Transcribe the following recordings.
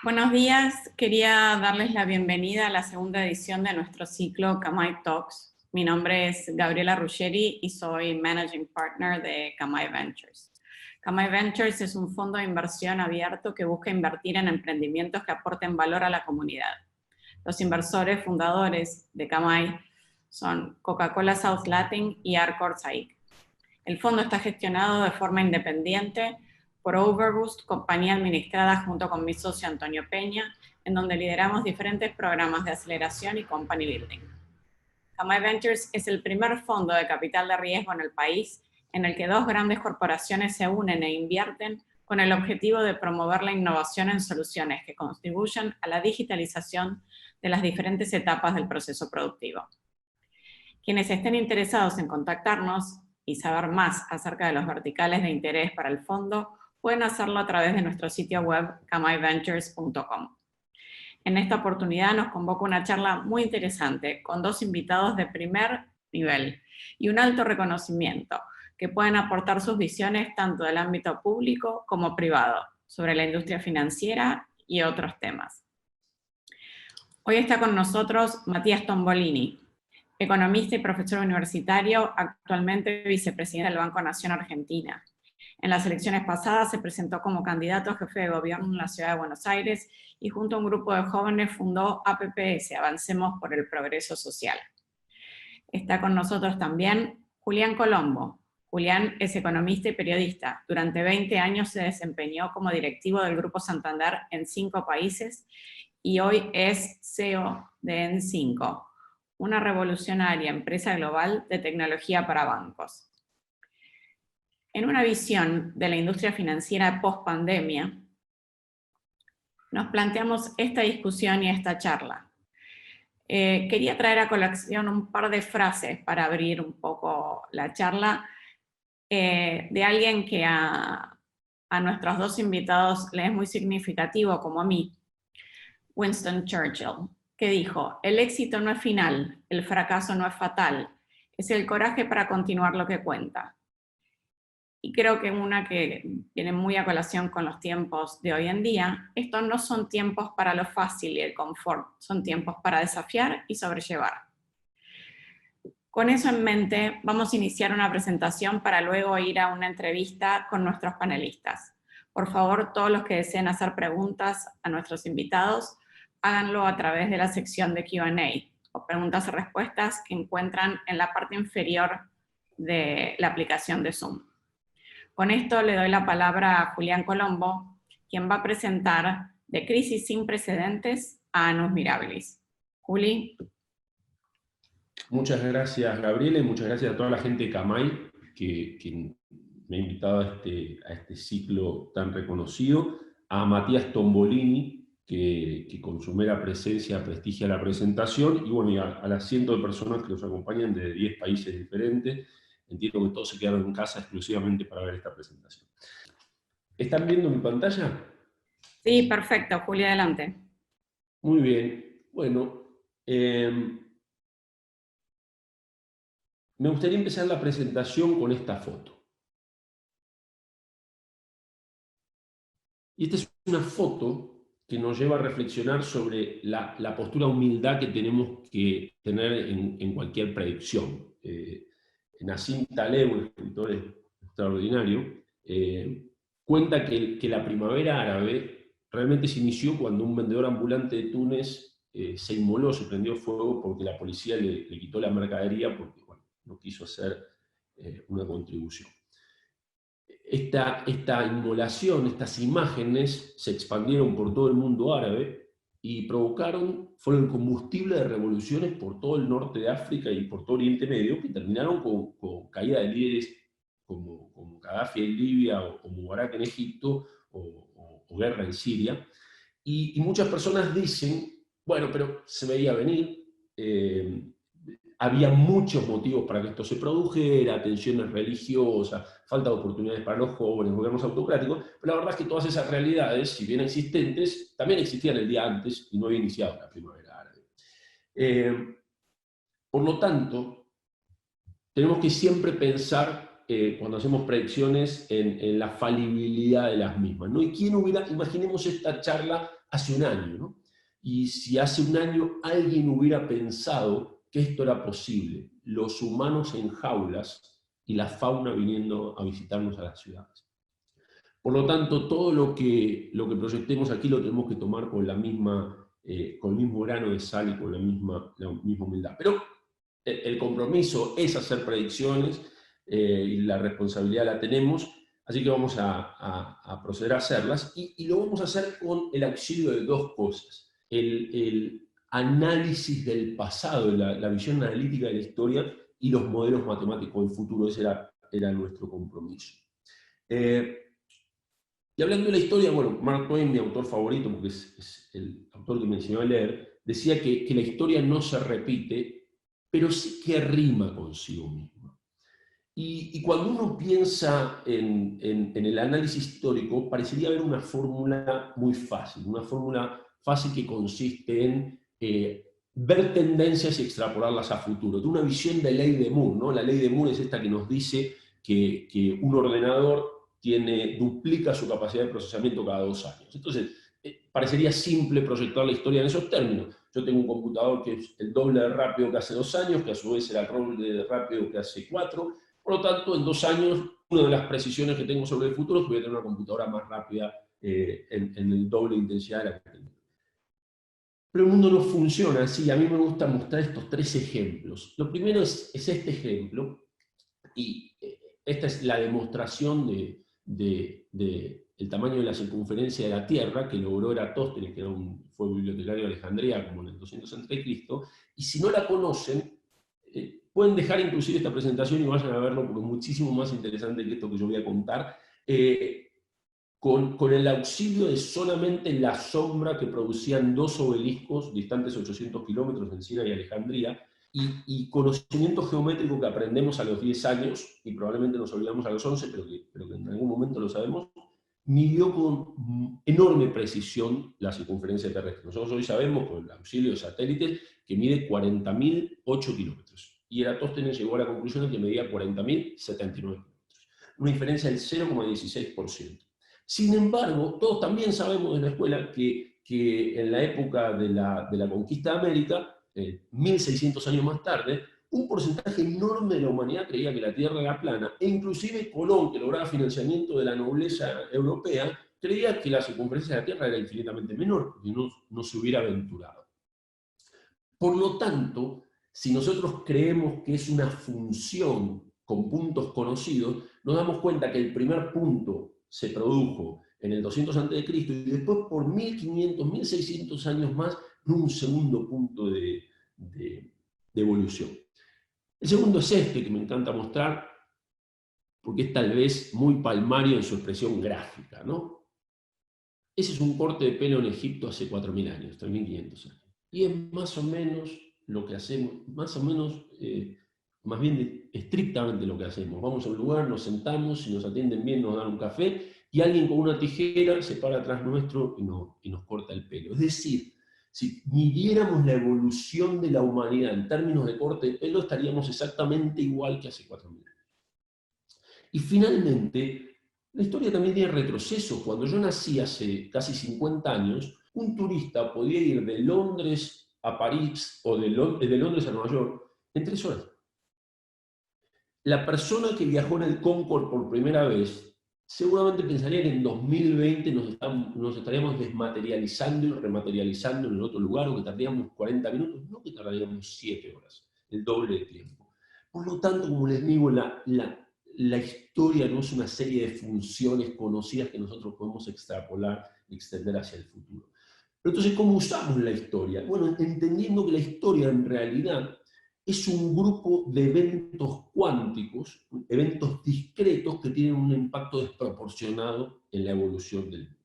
Buenos días, quería darles la bienvenida a la segunda edición de nuestro ciclo Kamai Talks. Mi nombre es Gabriela Ruggeri y soy Managing Partner de Kamai Ventures. Kamai Ventures es un fondo de inversión abierto que busca invertir en emprendimientos que aporten valor a la comunidad. Los inversores fundadores de Kamai son Coca-Cola South Latin y Arcor SAIC. El fondo está gestionado de forma independiente por Overboost, compañía administrada junto con mi socio Antonio Peña, en donde lideramos diferentes programas de aceleración y company building. Kamai Ventures es el primer fondo de capital de riesgo en el país en el que dos grandes corporaciones se unen e invierten con el objetivo de promover la innovación en soluciones que contribuyan a la digitalización de las diferentes etapas del proceso productivo. Quienes estén interesados en contactarnos y saber más acerca de los verticales de interés para el fondo, pueden hacerlo a través de nuestro sitio web kamaiventures.com. En esta oportunidad nos convoca una charla muy interesante con dos invitados de primer nivel y un alto reconocimiento que pueden aportar sus visiones tanto del ámbito público como privado sobre la industria financiera y otros temas. Hoy está con nosotros Matías Tombolini, economista y profesor universitario, actualmente vicepresidente del Banco Nación Argentina. En las elecciones pasadas se presentó como candidato a jefe de gobierno en la ciudad de Buenos Aires y junto a un grupo de jóvenes fundó APPS, Avancemos por el Progreso Social. Está con nosotros también Julián Colombo. Julián es economista y periodista. Durante 20 años se desempeñó como directivo del Grupo Santander en 5 países y hoy es CEO de N5, una revolucionaria empresa global de tecnología para bancos. En una visión de la industria financiera post-pandemia, nos planteamos esta discusión y esta charla. Quería traer a colación un par de frases para abrir un poco la charla de alguien que a nuestros dos invitados le es muy significativo, como a mí, Winston Churchill, que dijo: el éxito no es final, el fracaso no es fatal, es el coraje para continuar lo que cuenta. Y creo que una que viene muy a colación con los tiempos de hoy en día, estos no son tiempos para lo fácil y el confort, son tiempos para desafiar y sobrellevar. Con eso en mente, vamos a iniciar una presentación para luego ir a una entrevista con nuestros panelistas. Por favor, todos los que deseen hacer preguntas a nuestros invitados, háganlo a través de la sección de Q&A o preguntas y respuestas que encuentran en la parte inferior de la aplicación de Zoom. Con esto le doy la palabra a Julián Colombo, quien va a presentar De crisis sin precedentes a Annus Mirabilis. Juli. Muchas gracias, Gabriela, y muchas gracias a toda la gente de Kamai que me ha invitado a este ciclo tan reconocido, a Matías Tombolini, que con su mera presencia prestigia la presentación, y bueno, y a las cientos de personas que nos acompañan de 10 países diferentes. Entiendo que todos se quedaron en casa exclusivamente para ver esta presentación. ¿Están viendo mi pantalla? Sí, perfecto. Julia, adelante. Muy bien. Bueno, me gustaría empezar la presentación con esta foto. Y esta es una foto que nos lleva a reflexionar sobre la postura de humildad que tenemos que tener en cualquier predicción. Nassim Taleb, un escritor extraordinario, cuenta que la primavera árabe realmente se inició cuando un vendedor ambulante de Túnez se inmoló, se prendió fuego porque la policía le quitó la mercadería porque bueno, no quiso hacer una contribución. Esta inmolación, estas imágenes se expandieron por todo el mundo árabe y fueron el combustible de revoluciones por todo el norte de África y por todo Oriente Medio, que terminaron con caída de líderes como Gaddafi en Libia o Mubarak en Egipto o guerra en Siria. Y muchas personas dicen, bueno, pero se veía venir, había muchos motivos para que esto se produjera, tensiones religiosas, falta de oportunidades para los jóvenes, gobiernos autocráticos, pero la verdad es que todas esas realidades, si bien existentes, también existían el día antes y no había iniciado la primavera árabe. Por lo tanto, tenemos que siempre pensar cuando hacemos predicciones en la falibilidad de las mismas, ¿no? ¿Y quién hubiera, imaginemos esta charla hace un año, ¿no? Y si hace un año alguien hubiera pensado que esto era posible, los humanos en jaulas y la fauna viniendo a visitarnos a las ciudades. Por lo tanto, todo lo que proyectemos aquí lo tenemos que tomar con con el mismo grano de sal y con la misma humildad. Pero el compromiso es hacer predicciones y la responsabilidad la tenemos, así que vamos a proceder a hacerlas y lo vamos a hacer con el auxilio de dos cosas. El análisis del pasado, la visión analítica de la historia y los modelos matemáticos del futuro, ese era nuestro compromiso. Y hablando de la historia, bueno, Mark Twain, mi autor favorito, porque es el autor que me enseñó a leer, decía que la historia no se repite, pero sí que rima consigo misma. Y cuando uno piensa en el análisis histórico, parecería haber una fórmula muy fácil, una fórmula fácil que consiste en ver tendencias y extrapolarlas a futuro. De una visión de ley de Moore, ¿no? La ley de Moore es esta que nos dice que un ordenador duplica su capacidad de procesamiento cada 2 años. Entonces, parecería simple proyectar la historia en esos términos. Yo tengo un computador que es el doble de rápido que hace 2 años, que a su vez era el doble de rápido que hace 4. Por lo tanto, en 2 años, una de las precisiones que tengo sobre el futuro es que voy a tener una computadora más rápida en el doble de intensidad de la que tengo. Pero el mundo no funciona así. A mí me gusta mostrar estos 3 ejemplos. Lo primero es este ejemplo, y esta es la demostración del tamaño de la circunferencia de la Tierra que logró Eratóstenes, que fue bibliotecario de Alejandría como en el 200 a.C., y si no la conocen, pueden dejar inclusive esta presentación y vayan a verlo porque es muchísimo más interesante que esto que yo voy a contar, con el auxilio de solamente la sombra que producían 2 obeliscos distantes 800 kilómetros en Siena y Alejandría, y conocimiento geométrico que aprendemos a los 10 años, y probablemente nos olvidamos a los 11, pero que en algún momento lo sabemos, midió con enorme precisión la circunferencia terrestre. Nosotros hoy sabemos, con el auxilio de satélites, que mide 40.008 kilómetros. Y Eratóstenes llegó a la conclusión de que medía 40.079 kilómetros. Una diferencia del 0,16%. Sin embargo, todos también sabemos de la escuela que en la época de la conquista de América, 1600 años más tarde, un porcentaje enorme de la humanidad creía que la Tierra era plana, e inclusive Colón, que lograba financiamiento de la nobleza europea, creía que la circunferencia de la Tierra era infinitamente menor, y no se hubiera aventurado. Por lo tanto, si nosotros creemos que es una función con puntos conocidos, nos damos cuenta que el primer punto se produjo en el 200 a.C. y después por 1500, 1600 años más, un segundo punto de evolución. El segundo es este, que me encanta mostrar, porque es tal vez muy palmario en su expresión gráfica, ¿no? Ese es un corte de pelo en Egipto hace 4.000 años, 3.500 años. Y es más o menos lo que hacemos, más o menos, más bien estrictamente lo que hacemos. Vamos a un lugar, nos sentamos, si nos atienden bien nos dan un café, y alguien con una tijera se para atrás nuestro y nos corta el pelo. Es decir, si midiéramos la evolución de la humanidad en términos de corte de pelo, estaríamos exactamente igual que hace 4.000 años. Y finalmente, la historia también tiene retroceso. Cuando yo nací hace casi 50 años, un turista podía ir de Londres a París o de Londres a Nueva York en 3 horas. La persona que viajó en el Concorde por primera vez seguramente pensaría que en 2020 nos estaríamos desmaterializando y rematerializando en el otro lugar, o que tardaríamos 40 minutos, no que tardaríamos 7 horas, el doble de tiempo. Por lo tanto, como les digo, la historia no es una serie de funciones conocidas que nosotros podemos extrapolar y extender hacia el futuro. Pero entonces, ¿cómo usamos la historia? Bueno, entendiendo que la historia en realidad es un grupo de eventos cuánticos, eventos discretos que tienen un impacto desproporcionado en la evolución del mundo.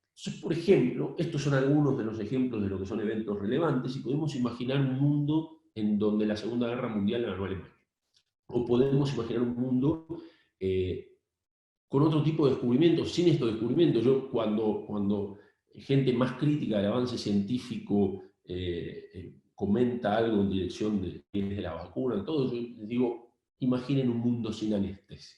Entonces, por ejemplo, estos son algunos de los ejemplos de lo que son eventos relevantes, y podemos imaginar un mundo en donde la Segunda Guerra Mundial la ganó Alemania. O podemos imaginar un mundo con otro tipo de descubrimientos, sin estos descubrimientos. Yo cuando gente más crítica del avance científico comenta algo en dirección de la vacuna y todo, yo les digo, imaginen un mundo sin anestesia.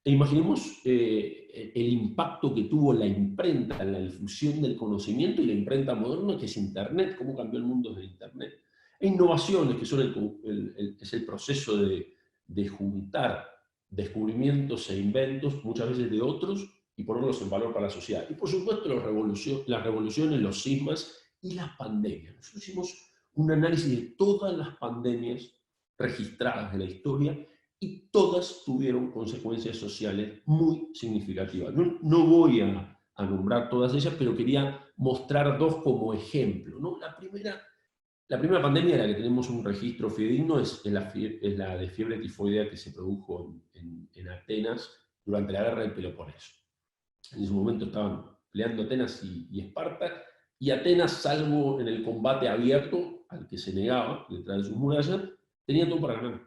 E imaginemos el impacto que tuvo la imprenta, la difusión del conocimiento y la imprenta moderna, que es Internet, cómo cambió el mundo de Internet. E innovaciones, que son es el proceso de juntar descubrimientos e inventos, muchas veces de otros, y ponerlos en valor para la sociedad. Y por supuesto las revoluciones, los sismas y las pandemias. Nosotros hicimos un análisis de todas las pandemias registradas de la historia y todas tuvieron consecuencias sociales muy significativas. No voy a nombrar todas ellas, pero quería mostrar dos como ejemplo, ¿no? La primera pandemia de la que tenemos un registro fidedigno es la de fiebre tifoidea que se produjo en Atenas durante la guerra del Peloponeso. En ese momento estaban peleando Atenas y Esparta, y Atenas, salvo en el combate abierto, al que se negaba detrás de sus murallas, tenía todo para ganar.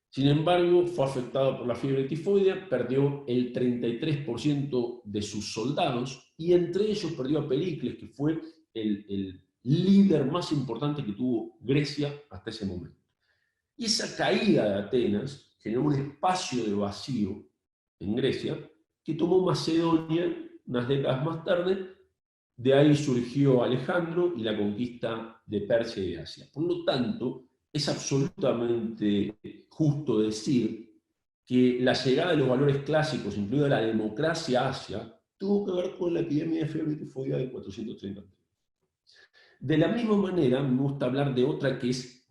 Sin embargo, fue afectado por la fiebre tifoidea, perdió el 33% de sus soldados, y entre ellos perdió a Pericles, que fue el líder más importante que tuvo Grecia hasta ese momento. Y esa caída de Atenas generó un espacio de vacío en Grecia que tomó Macedonia unas décadas más tarde. De ahí surgió Alejandro y la conquista de Persia y de Asia. Por lo tanto, es absolutamente justo decir que la llegada de los valores clásicos, incluida la democracia a Asia, tuvo que ver con la epidemia de fiebre tifoidea de 430. De la misma manera, me gusta hablar de otra que es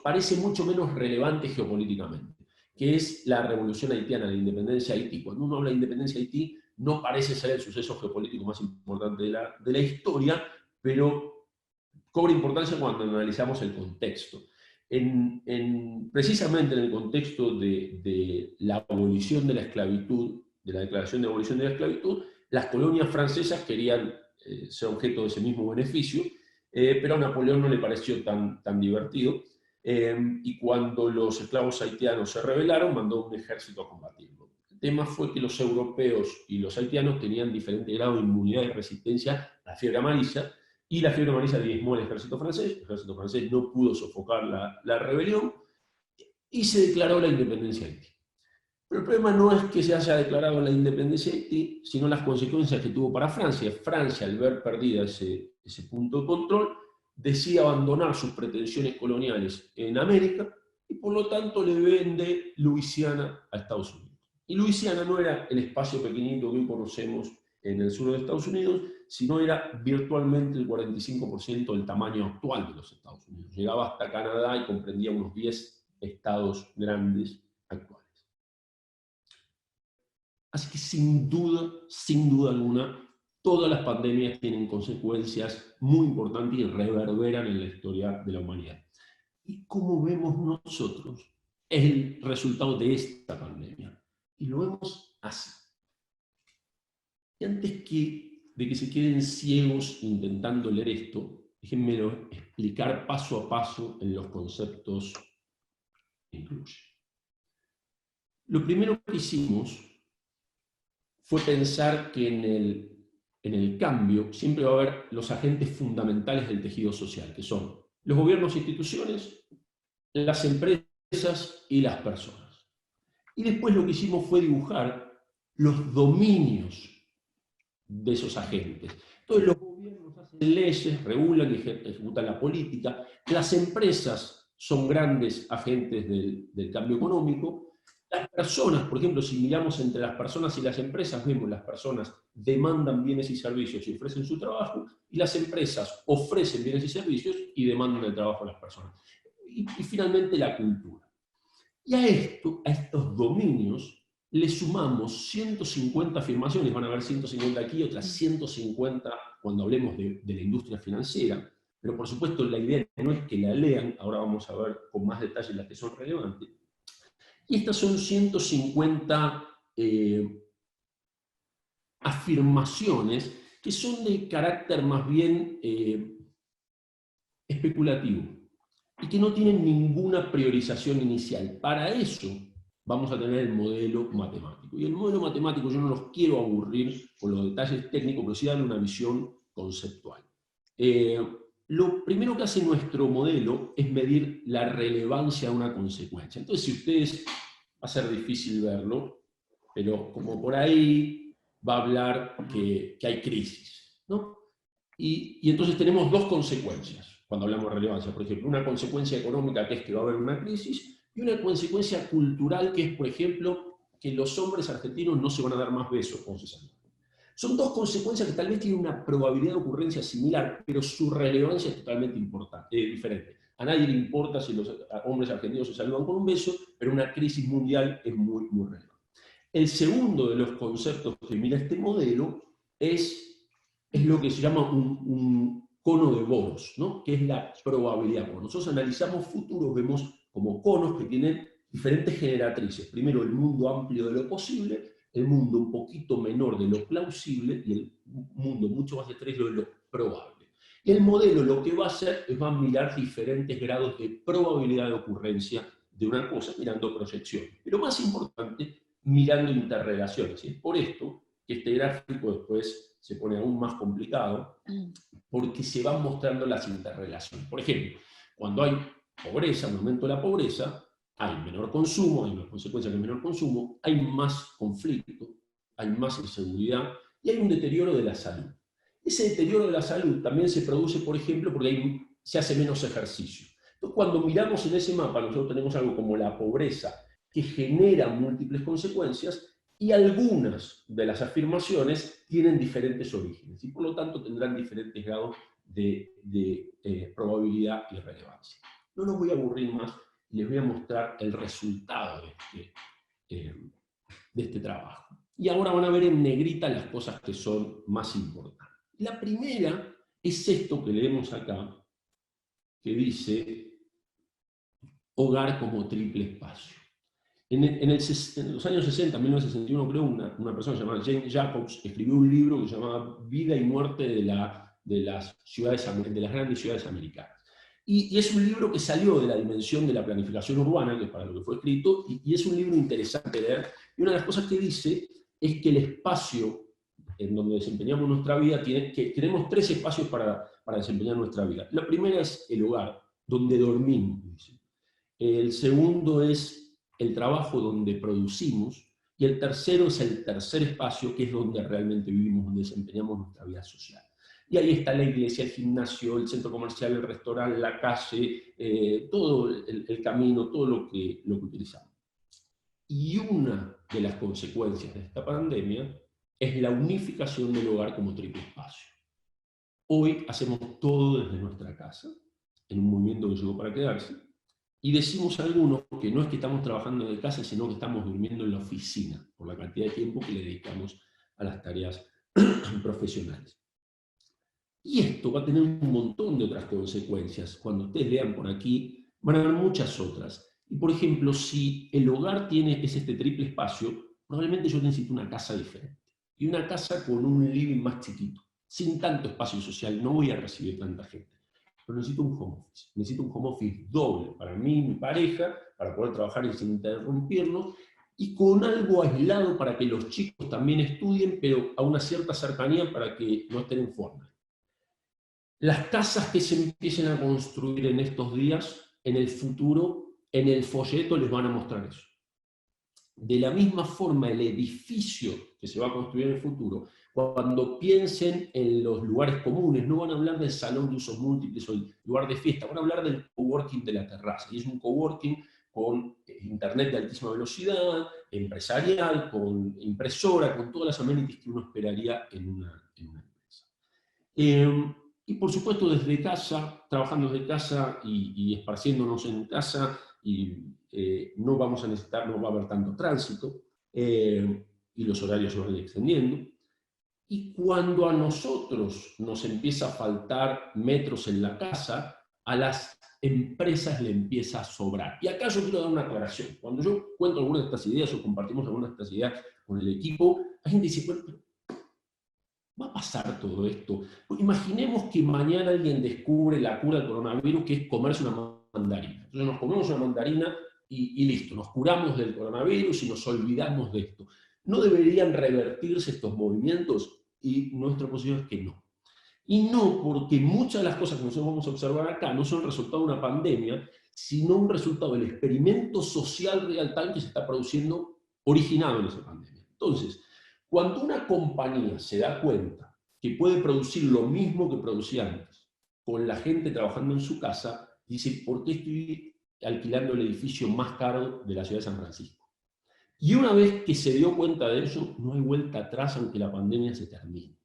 parece mucho menos relevante geopolíticamente, que es la revolución haitiana, la independencia de Haití. Cuando uno habla de independencia de Haití, no parece ser el suceso geopolítico más importante de la historia, pero cobra importancia cuando analizamos el contexto. Precisamente en el contexto de la abolición de la esclavitud, de la declaración de abolición de la esclavitud, las colonias francesas querían ser objeto de ese mismo beneficio, pero a Napoleón no le pareció tan divertido, y cuando los esclavos haitianos se rebelaron, mandó un ejército a combatirlo. El tema fue que los europeos y los haitianos tenían diferente grado de inmunidad y resistencia a la fiebre amarilla, y la fiebre amarilla diezmó al ejército francés no pudo sofocar la rebelión, y se declaró la independencia de Haití. Pero el problema no es que se haya declarado la independencia de Haití, sino las consecuencias que tuvo para Francia. Francia, al ver perdida ese punto de control, decide abandonar sus pretensiones coloniales en América, y por lo tanto le vende Luisiana a Estados Unidos. Y Luisiana no era el espacio pequeñito que hoy conocemos en el sur de Estados Unidos, sino era virtualmente el 45% del tamaño actual de los Estados Unidos. Llegaba hasta Canadá y comprendía unos 10 estados grandes actuales. Así que sin duda alguna, todas las pandemias tienen consecuencias muy importantes y reverberan en la historia de la humanidad. ¿Y cómo vemos nosotros el resultado de esta pandemia? Y lo vemos así. Y antes de que se queden ciegos intentando leer esto, déjenmelo explicar paso a paso en los conceptos que incluye. Lo primero que hicimos fue pensar que en el cambio siempre va a haber los agentes fundamentales del tejido social, que son los gobiernos e instituciones, las empresas y las personas. Y después lo que hicimos fue dibujar los dominios de esos agentes. Entonces los gobiernos hacen leyes, regulan y ejecutan la política, las empresas son grandes agentes del cambio económico. Las personas, por ejemplo, si miramos entre las personas y las empresas, vemos las personas demandan bienes y servicios y ofrecen su trabajo, y las empresas ofrecen bienes y servicios y demandan el trabajo a las personas. Y finalmente la cultura. Y a estos dominios, le sumamos 150 afirmaciones, van a haber 150 aquí, otras 150 cuando hablemos de la industria financiera, pero por supuesto la idea no es que la lean, ahora vamos a ver con más detalle las que son relevantes. Y estas son 150 afirmaciones que son de carácter más bien especulativo y que no tienen ninguna priorización inicial. Para eso vamos a tener el modelo matemático. Y el modelo matemático yo no los quiero aburrir con los detalles técnicos, pero sí darle una visión conceptual. lo primero que hace nuestro modelo es medir la relevancia de una consecuencia. Entonces, si ustedes, va a ser difícil verlo, pero como por ahí va a hablar que hay crisis, ¿no? Y entonces tenemos dos consecuencias cuando hablamos de relevancia. Por ejemplo, una consecuencia económica, que es que va a haber una crisis, y una consecuencia cultural, que es, por ejemplo, que los hombres argentinos no se van a dar más besos cuando se saludan. Son dos consecuencias que tal vez tienen una probabilidad de ocurrencia similar, pero su relevancia es totalmente diferente. A nadie le importa si los hombres argentinos se saludan con un beso, pero una crisis mundial es muy, muy relevante. El segundo de los conceptos que mira este modelo es lo que se llama un cono de Boros, ¿no? Que es la probabilidad. Cuando nosotros analizamos futuros, vemos como conos que tienen diferentes generatrices. Primero, el mundo amplio de lo posible, el mundo un poquito menor de lo plausible y el mundo mucho más estrecho de lo probable. Y el modelo lo que va a hacer es va a mirar diferentes grados de probabilidad de ocurrencia de una cosa mirando proyección. Pero más importante, mirando interrelaciones. Y es por esto que este gráfico después se pone aún más complicado, porque se van mostrando las interrelaciones. Por ejemplo, cuando hay pobreza, un aumento de la pobreza, hay menor consumo, hay una consecuencia de menor consumo, hay más conflicto, hay más inseguridad y hay un deterioro de la salud. Ese deterioro de la salud también se produce, por ejemplo, porque se hace menos ejercicio. Entonces, cuando miramos en ese mapa, nosotros tenemos algo como la pobreza, que genera múltiples consecuencias, y algunas de las afirmaciones tienen diferentes orígenes, y por lo tanto tendrán diferentes grados de probabilidad y relevancia. No los voy a aburrir más, les voy a mostrar el resultado de este trabajo. Y ahora van a ver en negrita las cosas que son más importantes. La primera es esto que leemos acá, que dice hogar como triple espacio. En los años 60, 1961, creo, una persona llamada Jane Jacobs escribió un libro que se llamaba Vida y muerte de las grandes ciudades americanas. Y es un libro que salió de la dimensión de la planificación urbana, que es para lo que fue escrito, y es un libro interesante de leer. Y una de las cosas que dice es que el espacio en donde desempeñamos nuestra vida, que tenemos tres espacios para desempeñar nuestra vida. La primera es el hogar, donde dormimos, dice. El segundo es el trabajo, donde producimos, y el tercero es el tercer espacio, que es donde realmente vivimos, donde desempeñamos nuestra vida social. Y ahí está la iglesia, el gimnasio, el centro comercial, el restaurante, la calle, todo el camino, todo lo que utilizamos. Y una de las consecuencias de esta pandemia es la unificación del hogar como triple espacio. Hoy hacemos todo desde nuestra casa, en un movimiento que llegó para quedarse, y decimos a algunos que no es que estamos trabajando de casa, sino que estamos durmiendo en la oficina, por la cantidad de tiempo que le dedicamos a las tareas profesionales. Y esto va a tener un montón de otras consecuencias. Cuando ustedes lean por aquí, van a haber muchas otras. Y por ejemplo, si el hogar es este triple espacio, probablemente yo necesito una casa diferente. Y una casa con un living más chiquito, sin tanto espacio social. No voy a recibir tanta gente. Pero necesito un home office. Necesito un home office doble para mí y mi pareja, para poder trabajar sin interrumpirnos, y con algo aislado para que los chicos también estudien, pero a una cierta cercanía para que no estén en forma. Las casas que se empiecen a construir en estos días, en el futuro, en el folleto les van a mostrar eso. De la misma forma, el edificio que se va a construir en el futuro, cuando piensen en los lugares comunes, no van a hablar del salón de usos múltiples o el lugar de fiesta, van a hablar del coworking de la terraza. Y es un coworking con internet de altísima velocidad, empresarial, con impresora, con todas las amenities que uno esperaría en una empresa. Y por supuesto desde casa, trabajando desde casa y esparciéndonos en casa, y no vamos a necesitar, no va a haber tanto tránsito, y los horarios se van a ir extendiendo. Y cuando a nosotros nos empieza a faltar metros en la casa, a las empresas le empieza a sobrar. Y acá yo quiero dar una aclaración. Cuando yo cuento algunas de estas ideas o compartimos algunas de estas ideas con el equipo, la gente dice, bueno, ¿va a pasar todo esto? Imaginemos que mañana alguien descubre la cura del coronavirus, que es comerse una mandarina. Entonces nos comemos una mandarina y listo, nos curamos del coronavirus y nos olvidamos de esto. ¿No deberían revertirse estos movimientos? Y nuestra posición es que no. Y no porque muchas de las cosas que nosotros vamos a observar acá no son resultado de una pandemia, sino un resultado del experimento social real time que se está produciendo originado en esa pandemia. Entonces, cuando una compañía se da cuenta que puede producir lo mismo que producía antes, con la gente trabajando en su casa, dice, ¿por qué estoy alquilando el edificio más caro de la ciudad de San Francisco? Y una vez que se dio cuenta de eso, no hay vuelta atrás aunque la pandemia se termine.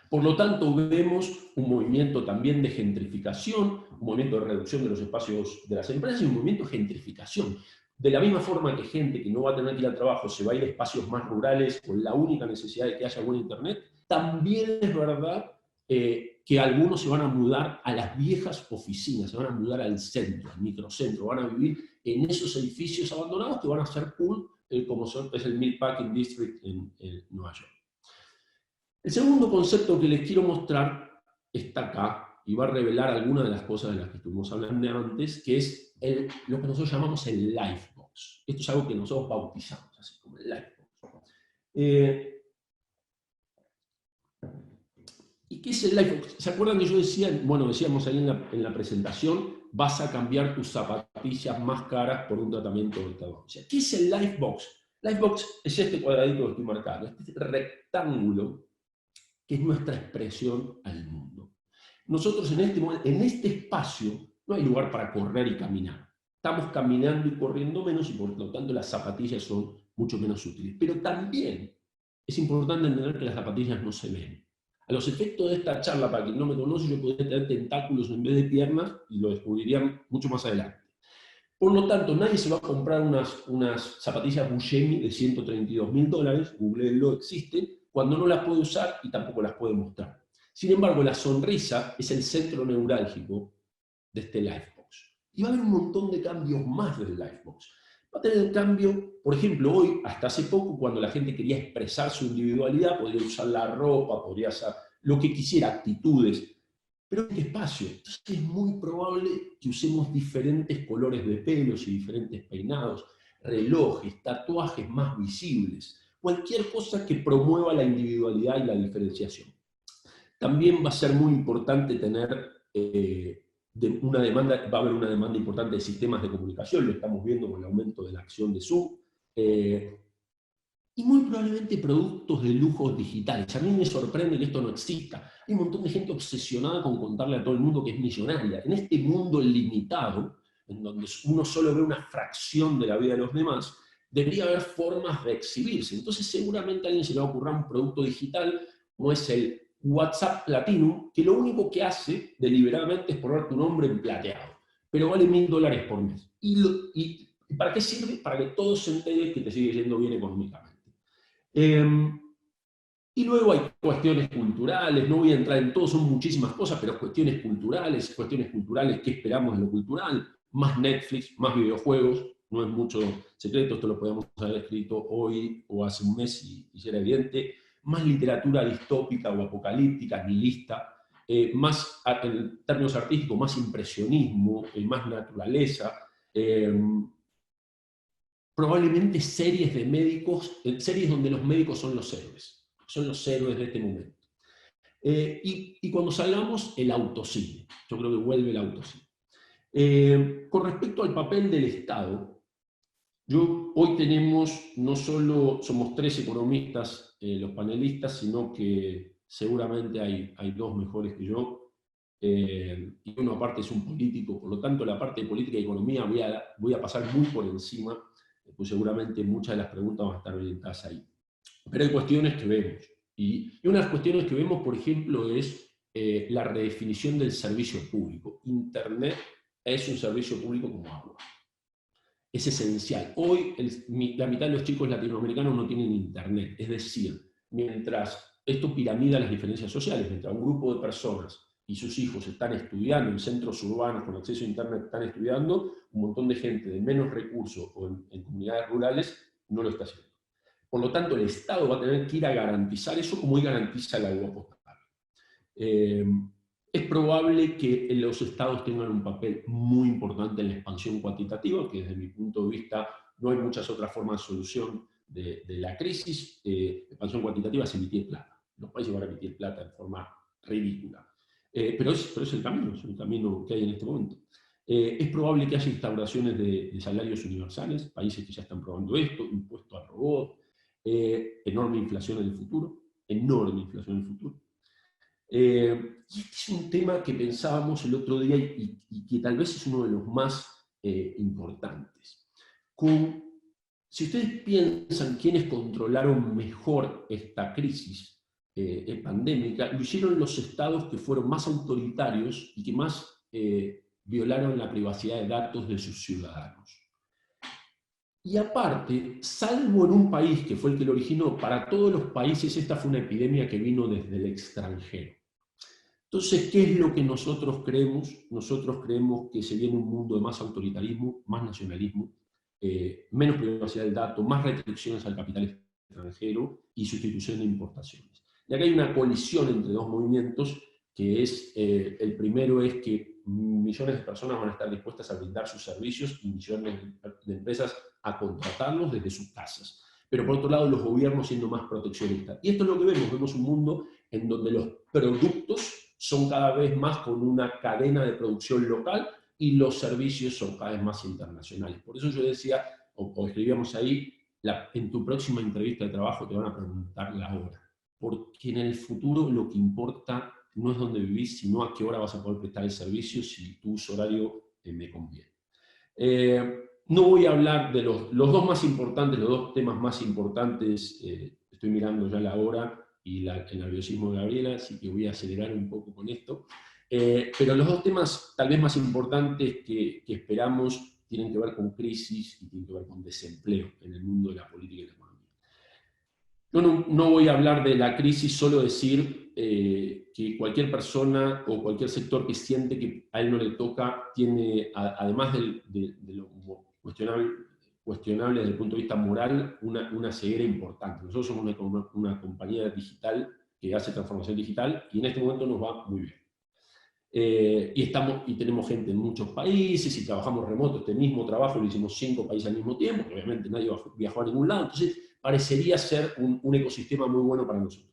Por lo tanto, vemos un movimiento también de gentrificación, un movimiento de reducción de los espacios de las empresas y un movimiento de gentrificación. De la misma forma que gente que no va a tener que ir al trabajo se va a ir a espacios más rurales con la única necesidad de que haya buen internet, también es verdad que algunos se van a mudar a las viejas oficinas, se van a mudar al centro, al microcentro, van a vivir en esos edificios abandonados que van a ser cool, como es el Meatpacking District en Nueva York. El segundo concepto que les quiero mostrar está acá y va a revelar algunas de las cosas de las que estuvimos hablando antes, que es lo que nosotros llamamos el Lifebox. Esto es algo que nosotros bautizamos así como el Lifebox. ¿Y qué es el Lifebox? ¿Se acuerdan que yo decía, bueno, decíamos ahí en la presentación, vas a cambiar tus zapatillas más caras por un tratamiento de ortodoncia? ¿Qué es el Lifebox? Lifebox es este cuadradito que estoy marcando, este rectángulo que es nuestra expresión al mundo. Nosotros en este espacio no hay lugar para correr y caminar. Estamos caminando y corriendo menos y por lo tanto las zapatillas son mucho menos útiles. Pero también es importante entender que las zapatillas no se ven. A los efectos de esta charla, para quien no me conoce, yo podría tener tentáculos en vez de piernas y lo descubrirían mucho más adelante. Por lo tanto, nadie se va a comprar unas zapatillas Buscemi de $132.000, googleenlo, existen, cuando no las puede usar y tampoco las puede mostrar. Sin embargo, la sonrisa es el centro neurálgico de este Lifebox. Y va a haber un montón de cambios más del Lifebox. Va a tener el cambio, por ejemplo, hoy, hasta hace poco, cuando la gente quería expresar su individualidad, podría usar la ropa, podría hacer lo que quisiera, actitudes, pero en qué espacio. Entonces es muy probable que usemos diferentes colores de pelos y diferentes peinados, relojes, tatuajes más visibles, cualquier cosa que promueva la individualidad y la diferenciación. También va a ser muy importante tener va a haber una demanda importante de sistemas de comunicación, lo estamos viendo con el aumento de la acción de Zoom, y muy probablemente productos de lujos digitales. A mí me sorprende que esto no exista. Hay un montón de gente obsesionada con contarle a todo el mundo que es millonaria. En este mundo limitado, en donde uno solo ve una fracción de la vida de los demás, debería haber formas de exhibirse. Entonces seguramente a alguien se le va a ocurrir un producto digital, como es el WhatsApp Platinum, que lo único que hace deliberadamente es poner tu nombre en plateado, pero vale $1.000 por mes. ¿Y para qué sirve? Para que todos se enteren que te sigue yendo bien económicamente. Y luego hay cuestiones culturales, no voy a entrar en todo, son muchísimas cosas, pero cuestiones culturales, ¿qué esperamos de lo cultural? Más Netflix, más videojuegos, no es mucho secreto, esto lo podemos haber escrito hoy o hace un mes y era evidente, más literatura distópica o apocalíptica, nihilista, más, en términos artísticos, más impresionismo, más naturaleza, probablemente series de médicos, series donde los médicos son los héroes de este momento. Y cuando salgamos, el autocine. Yo creo que vuelve el autocine. Con respecto al papel del Estado, hoy tenemos, no solo somos 3 economistas los panelistas, sino que seguramente hay 2 mejores que yo, y uno aparte es un político, por lo tanto la parte de política y economía voy a pasar muy por encima, pues seguramente muchas de las preguntas van a estar orientadas ahí. Pero hay cuestiones que vemos. Y una de las cuestiones que vemos, por ejemplo, es la redefinición del servicio público. Internet es un servicio público como agua. Es esencial. Hoy la mitad de los chicos latinoamericanos no tienen Internet. Es decir, mientras esto piramida las diferencias sociales, mientras un grupo de personas y sus hijos están estudiando en centros urbanos con acceso a Internet, están estudiando, un montón de gente de menos recursos o en comunidades rurales no lo está haciendo. Por lo tanto, el Estado va a tener que ir a garantizar eso como hoy garantiza el agua potable. Es probable que los Estados tengan un papel muy importante en la expansión cuantitativa, que desde mi punto de vista no hay muchas otras formas de solución de la crisis. La expansión cuantitativa es emitir plata. Los países van a emitir plata en forma ridícula. Pero es el camino que hay en este momento. Es probable que haya instauraciones de salarios universales, países que ya están probando esto, impuesto al robot, enorme inflación en el futuro, enorme inflación en el futuro. Y este es un tema que pensábamos el otro día y que tal vez es uno de los más importantes. Si ustedes piensan quiénes controlaron mejor esta crisis pandémica, lo hicieron los estados que fueron más autoritarios y que más violaron la privacidad de datos de sus ciudadanos. Y aparte, salvo en un país que fue el que lo originó, para todos los países esta fue una epidemia que vino desde el extranjero. Entonces, ¿qué es lo que nosotros creemos? Nosotros creemos que se viene un mundo de más autoritarismo, más nacionalismo, menos privacidad del dato, más restricciones al capital extranjero y sustitución de importaciones. Y acá hay una colisión entre dos movimientos, que es, el primero es que millones de personas van a estar dispuestas a brindar sus servicios y millones de empresas a contratarlos desde sus casas. Pero por otro lado, los gobiernos siendo más proteccionistas. Y esto es lo que vemos un mundo en donde los productos son cada vez más con una cadena de producción local y los servicios son cada vez más internacionales. Por eso yo decía, o escribíamos ahí, en tu próxima entrevista de trabajo te van a preguntar la hora. Porque en el futuro lo que importa no es dónde vivís, sino a qué hora vas a poder prestar el servicio si tu uso horario me conviene. No voy a hablar de los dos más importantes, los dos temas más importantes, estoy mirando ya la hora y el nerviosismo de Gabriela, así que voy a acelerar un poco con esto. Pero los dos temas tal vez más importantes que esperamos tienen que ver con crisis y tienen que ver con desempleo en el mundo de la política y la economía. Yo no voy a hablar de la crisis, solo decir que cualquier persona o cualquier sector que siente que a él no le toca, tiene, además de lo cuestionable desde el punto de vista moral, una ceguera importante. Nosotros somos una compañía digital que hace transformación digital y en este momento nos va muy bien. Y tenemos gente en muchos países y trabajamos remoto. Este mismo trabajo lo hicimos 5 países al mismo tiempo, obviamente nadie viajó a ningún lado, entonces parecería ser un ecosistema muy bueno para nosotros.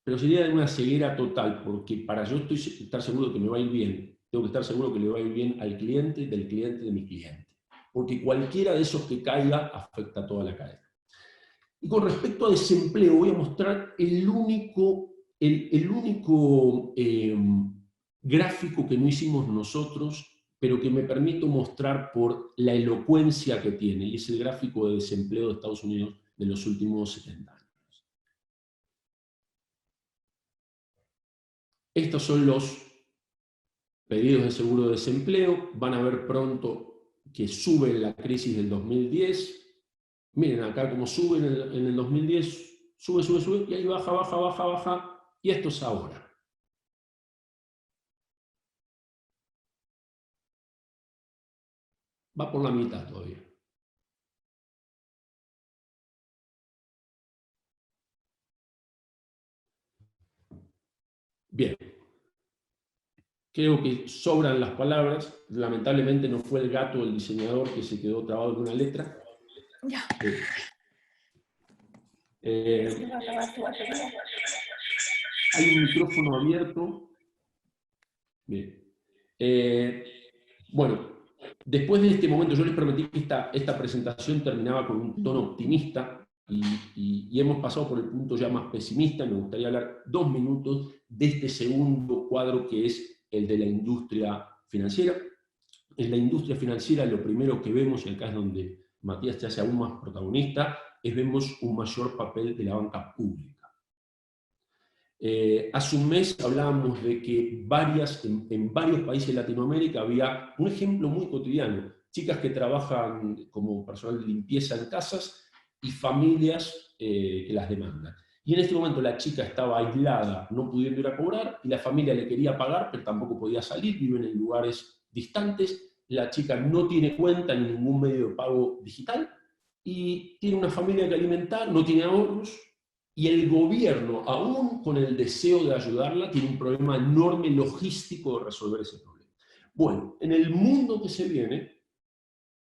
Pero sería de una ceguera total, porque para yo estar seguro de que me va a ir bien, tengo que estar seguro que le va a ir bien al cliente del cliente de mi cliente. Porque cualquiera de esos que caiga afecta a toda la cadena. Y con respecto a desempleo, voy a mostrar el único gráfico que no hicimos nosotros, pero que me permito mostrar por la elocuencia que tiene, y es el gráfico de desempleo de Estados Unidos de los últimos 70 años. Estos son los pedidos de seguro de desempleo. Van a ver pronto que sube en la crisis del 2010. Miren acá cómo sube en el 2010, sube, y ahí baja, y esto es ahora. Va por la mitad todavía. Bien. Creo que sobran las palabras. Lamentablemente no fue el gato del diseñador que se quedó trabado en una letra. Ya. Hay un micrófono abierto. Bien. Bueno, después de este momento, yo les prometí que esta presentación terminaba con un tono optimista y hemos pasado por el punto ya más pesimista. Me gustaría hablar 2 minutos de este segundo cuadro que es el de la industria financiera. En la industria financiera lo primero que vemos, y acá es donde Matías se hace aún más protagonista, es vemos un mayor papel de la banca pública. Hace un mes hablábamos de que en varios países de Latinoamérica había un ejemplo muy cotidiano, chicas que trabajan como personal de limpieza en casas y familias que las demandan. Y en este momento la chica estaba aislada, no pudiendo ir a cobrar, y la familia le quería pagar, pero tampoco podía salir, viven en lugares distantes, la chica no tiene cuenta ni ningún medio de pago digital, y tiene una familia que alimentar, no tiene ahorros, y el gobierno, aún con el deseo de ayudarla, tiene un problema enorme logístico de resolver ese problema. Bueno, en el mundo que se viene,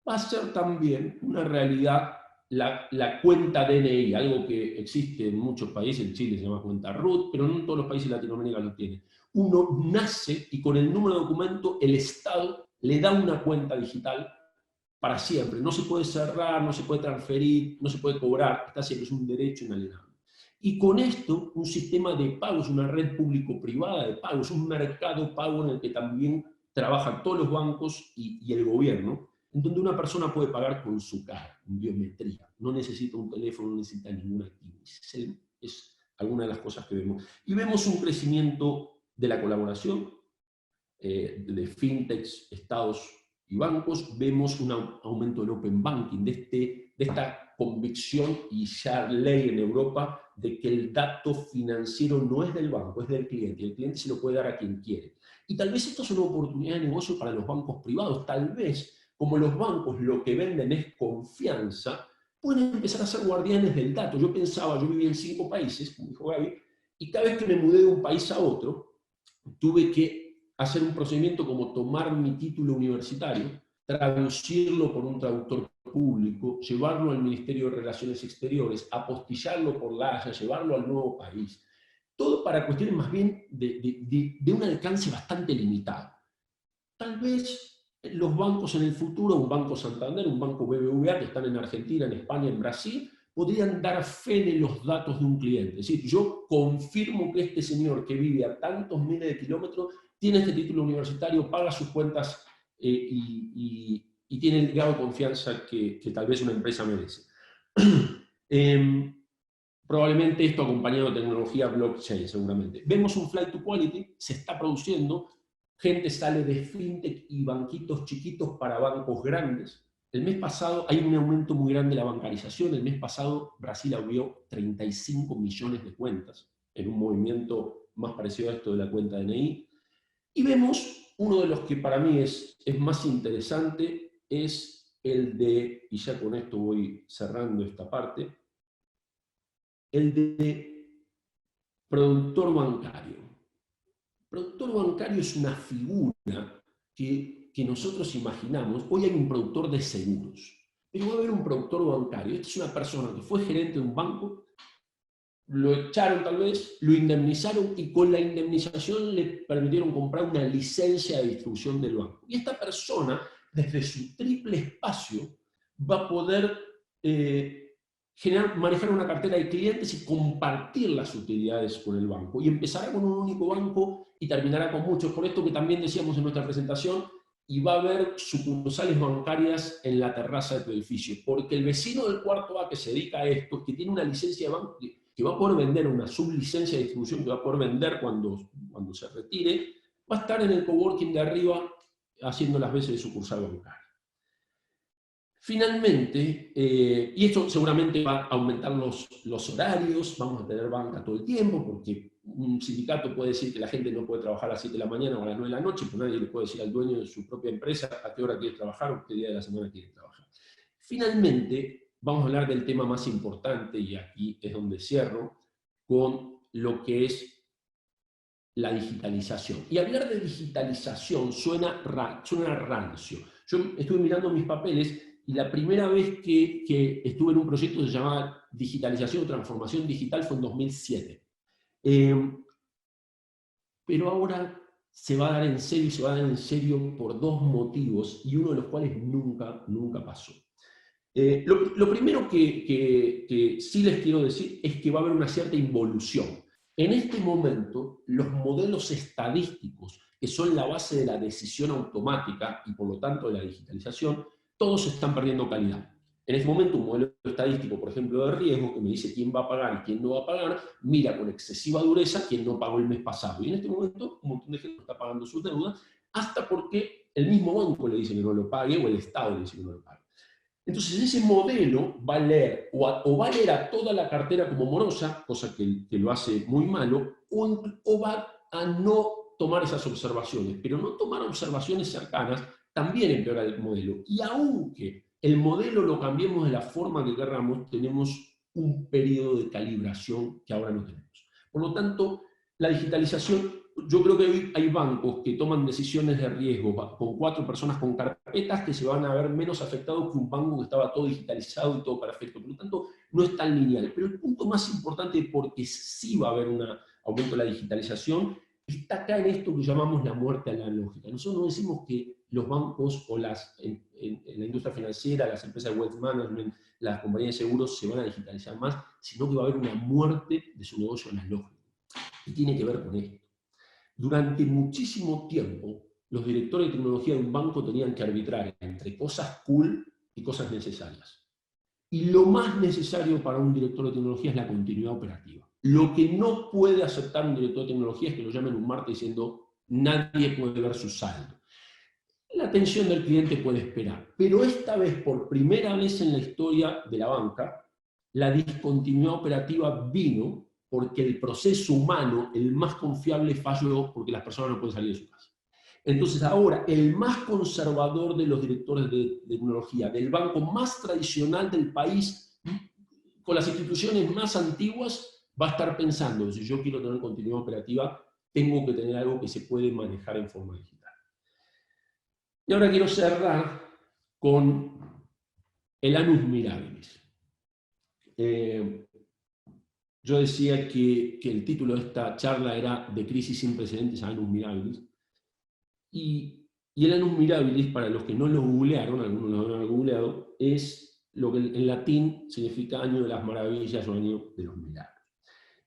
va a ser también una realidad la cuenta DNI, algo que existe en muchos países, en Chile se llama cuenta RUT, pero no en todos los países de Latinoamérica lo tienen. Uno nace y con el número de documento el Estado le da una cuenta digital para siempre. No se puede cerrar, no se puede transferir, no se puede cobrar, está siempre, es un derecho inalienable. Y con esto, un sistema de pagos, una red público-privada de pagos, un mercado pago en el que también trabajan todos los bancos y el gobierno, en donde una persona puede pagar con su cara, en biometría. No necesita un teléfono, no necesita ninguna actividad. Es alguna de las cosas que vemos. Y vemos un crecimiento de la colaboración, de fintechs, estados y bancos. Vemos un aumento del open banking, de esta convicción y ya ley en Europa de que el dato financiero no es del banco, es del cliente, y el cliente se lo puede dar a quien quiere. Y tal vez esto es una oportunidad de negocio para los bancos privados, tal vez, como los bancos lo que venden es confianza, pueden empezar a ser guardianes del dato. Yo pensaba, yo vivía en 5 países, como dijo Gaby, y cada vez que me mudé de un país a otro, tuve que hacer un procedimiento como tomar mi título universitario, traducirlo por un traductor público, llevarlo al Ministerio de Relaciones Exteriores, apostillarlo por la Haya, llevarlo al nuevo país. Todo para cuestiones más bien de un alcance bastante limitado. Tal vez los bancos en el futuro, un Banco Santander, un Banco BBVA, que están en Argentina, en España, en Brasil, podrían dar fe de los datos de un cliente. Es decir, yo confirmo que este señor que vive a tantos miles de kilómetros tiene este título universitario, paga sus cuentas y tiene el grado de confianza que tal vez una empresa merece. Probablemente esto acompañado de tecnología blockchain, seguramente. Vemos un flight to quality, se está produciendo, gente sale de fintech y banquitos chiquitos para bancos grandes. El mes pasado hay un aumento muy grande de la bancarización. El mes pasado Brasil abrió 35 millones de cuentas, en un movimiento más parecido a esto de la cuenta DNI. Y vemos uno de los que para mí es más interesante, es el de, y ya con esto voy cerrando esta parte, el de productor bancario. Productor bancario es una figura que nosotros imaginamos. Hoy hay un productor de seguros, pero va a haber un productor bancario. Esta es una persona que fue gerente de un banco, lo echaron tal vez, lo indemnizaron y con la indemnización le permitieron comprar una licencia de distribución del banco. Y esta persona, desde su triple espacio, va a poder manejar una cartera de clientes y compartir las utilidades con el banco. Y empezará con un único banco y terminará con muchos. Por esto que también decíamos en nuestra presentación, y va a haber sucursales bancarias en la terraza de tu edificio. Porque el vecino del cuarto A que se dedica a esto, que tiene una licencia de banco, que va a poder vender una sublicencia de distribución, que va a poder vender cuando se retire, va a estar en el coworking de arriba haciendo las veces de sucursal bancaria. Finalmente, y esto seguramente va a aumentar los horarios, vamos a tener banca todo el tiempo, porque un sindicato puede decir que la gente no puede trabajar a las 7 de la mañana o a las 9 de la noche, pero nadie le puede decir al dueño de su propia empresa a qué hora quiere trabajar o qué día de la semana quiere trabajar. Finalmente, vamos a hablar del tema más importante, y aquí es donde cierro, con lo que es la digitalización. Y hablar de digitalización suena rancio. Yo estuve mirando mis papeles y la primera vez que estuve en un proyecto que se llamaba Digitalización o Transformación Digital fue en 2007. Pero ahora se va a dar en serio, y se va a dar en serio por 2 motivos, y uno de los cuales nunca pasó. Lo primero que sí les quiero decir es que va a haber una cierta involución. En este momento, los modelos estadísticos, que son la base de la decisión automática y por lo tanto de la digitalización, todos están perdiendo calidad. En este momento, un modelo estadístico, por ejemplo, de riesgo, que me dice quién va a pagar y quién no va a pagar, mira con excesiva dureza quién no pagó el mes pasado. Y en este momento, un montón de gente está pagando sus deudas, hasta porque el mismo banco le dice que no lo pague o el Estado le dice que no lo pague. Entonces ese modelo va a leer o va a leer a toda la cartera como morosa, cosa que lo hace muy malo, o va a no tomar esas observaciones. Pero no tomar observaciones cercanas también empeora el modelo. Y aunque el modelo lo cambiemos de la forma que queramos, tenemos un periodo de calibración que ahora no tenemos. Por lo tanto, La digitalización, yo creo que hoy hay bancos que toman decisiones de riesgo con 4 personas con carpetas que se van a ver menos afectados que un banco que estaba todo digitalizado y todo perfecto. Por lo tanto, no es tan lineal. Pero el punto más importante, porque sí va a haber un aumento de la digitalización, está acá en esto que llamamos la muerte analógica. Nosotros no decimos que los bancos o en la industria financiera, las empresas de wealth management, las compañías de seguros se van a digitalizar más, sino que va a haber una muerte de su negocio analógico. Y tiene que ver con esto. Durante muchísimo tiempo, los directores de tecnología de un banco tenían que arbitrar entre cosas cool y cosas necesarias. Y lo más necesario para un director de tecnología es la continuidad operativa. Lo que no puede aceptar un director de tecnología es que lo llamen un martes diciendo nadie puede ver su saldo. La atención del cliente puede esperar, pero esta vez, por primera vez en la historia de la banca, la discontinuidad operativa vino porque el proceso humano, el más confiable, falló porque las personas no pueden salir de su casa. Entonces ahora, el más conservador de los directores de tecnología, del banco más tradicional del país, con las instituciones más antiguas, va a estar pensando, si yo quiero tener continuidad operativa, tengo que tener algo que se puede manejar en forma digital. Y ahora quiero cerrar con el annus mirabilis. Yo decía que el título de esta charla era De crisis sin precedentes a annus mirabilis. Y el annus mirabilis, para los que no lo googlearon, algunos lo habrán googleado, es lo que en latín significa año de las maravillas o año de los milagros.